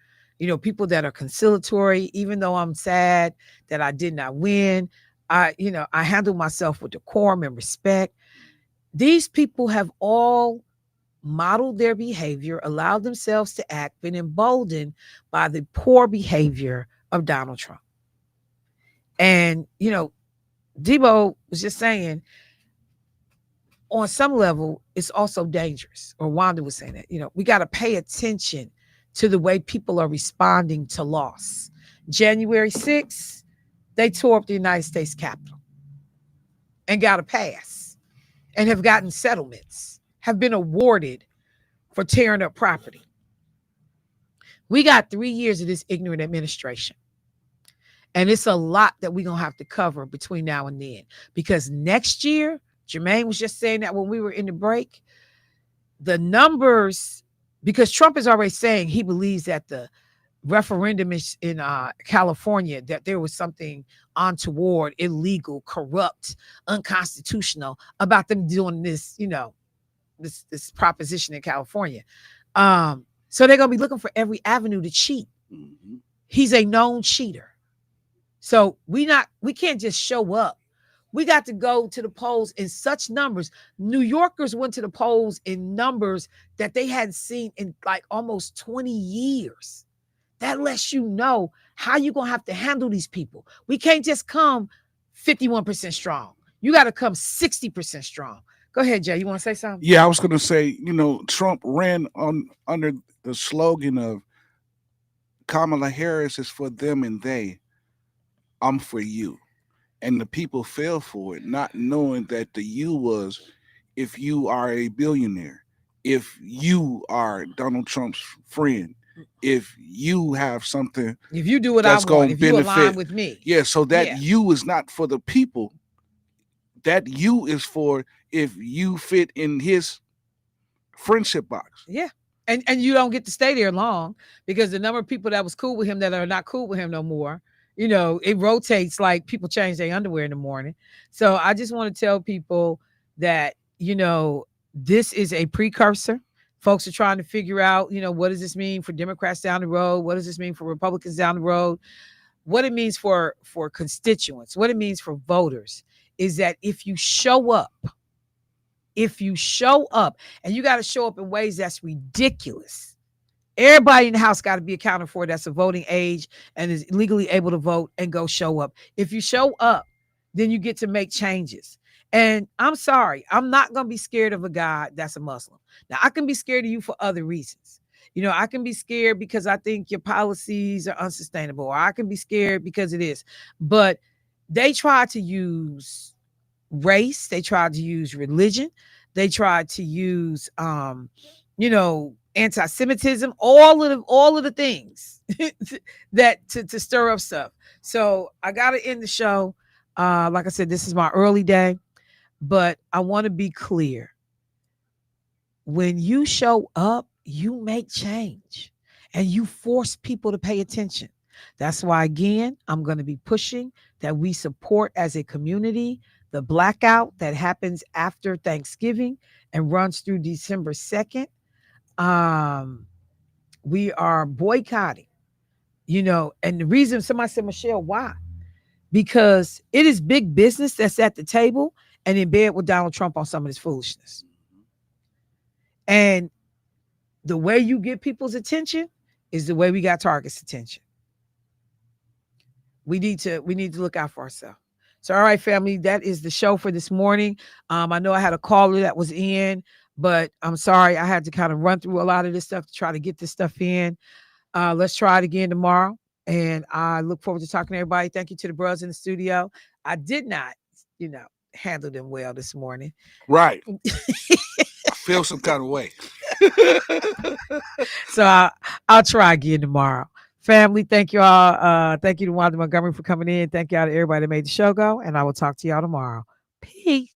Speaker 1: People that are conciliatory, even though I'm sad that I did not win, I handle myself with decorum and respect. These people have all modeled their behavior, allowed themselves to act, been emboldened by the poor behavior of Donald Trump. And, Debo was just saying, on some level, it's also dangerous. Or Wanda was saying that, we got to pay attention to the way people are responding to loss. January 6th, they tore up the United States Capitol and got a pass and have gotten settlements, have been awarded for tearing up property. We got 3 years of this ignorant administration. And it's a lot that we're going to have to cover between now and then. Because next year, Jermaine was just saying that when we were in the break, the numbers, because Trump is already saying he believes that the referendum in California, that there was something untoward, illegal, corrupt, unconstitutional about them doing this, this proposition in California. So they're going to be looking for every avenue to cheat. Mm-hmm. He's a known cheater. So we can't just show up. We got to go to the polls in such numbers. New Yorkers went to the polls in numbers that they hadn't seen in like almost 20 years. That lets you know how you're going to have to handle these people. We can't just come 51% strong. You got to come 60% strong Go ahead, Jay. You want to say something?
Speaker 2: Yeah, I was gonna say, Trump ran on under the slogan of Kamala Harris is for them and they, I'm for you. And the people fell for it, not knowing that the you was if you are a billionaire, if you are Donald Trump's friend, if you have something
Speaker 1: If you do what I
Speaker 2: that's
Speaker 1: want,
Speaker 2: going to
Speaker 1: if you align
Speaker 2: benefit,
Speaker 1: with me.
Speaker 2: yeah, so that
Speaker 1: Yeah.
Speaker 2: you is not for the people. That you is for if you fit in his friendship box.
Speaker 1: Yeah. And you don't get to stay there long because the number of people that was cool with him that are not cool with him no more, it rotates like people change their underwear in the morning. So I just want to tell people that, this is a precursor. Folks are trying to figure out, what does this mean for Democrats down the road? What does this mean for Republicans down the road? What it means for constituents, what it means for voters is that if you show up, and you got to show up in ways that's ridiculous. Everybody in the house got to be accounted for that's a voting age and is legally able to vote and go show up. If you show up, then you get to make changes. And I'm sorry, I'm not going to be scared of a guy that's a Muslim. Now, I can be scared of you for other reasons. I can be scared because I think your policies are unsustainable, or I can be scared because it is. But they try to use race, they tried to use religion, they tried to use anti-Semitism, all of the things that to stir up stuff. So I gotta end the show. Like I said, this is my early day, but I want to be clear. When you show up, you make change and you force people to pay attention. That's why, again, I'm going to be pushing that we support as a community the blackout that happens after Thanksgiving and runs through December 2nd. We are boycotting, and the reason somebody said, Michelle, why? Because it is big business that's at the table and in bed with Donald Trump on some of this foolishness. And the way you get people's attention is the way we got Target's attention. We need to look out for ourselves. So, all right, family, that is the show for this morning. I know I had a caller that was in, but I'm sorry. I had to kind of run through a lot of this stuff to try to get this stuff in. Let's try it again tomorrow. And I look forward to talking to everybody. Thank you to the brothers in the studio. I did not, handle them well this morning.
Speaker 2: Right. I feel some kind of way.
Speaker 1: So I'll try again tomorrow. Family, thank you all. Thank you to Wanda Montgomery for coming in. Thank y'all to everybody that made the show go. And I will talk to y'all tomorrow. Peace.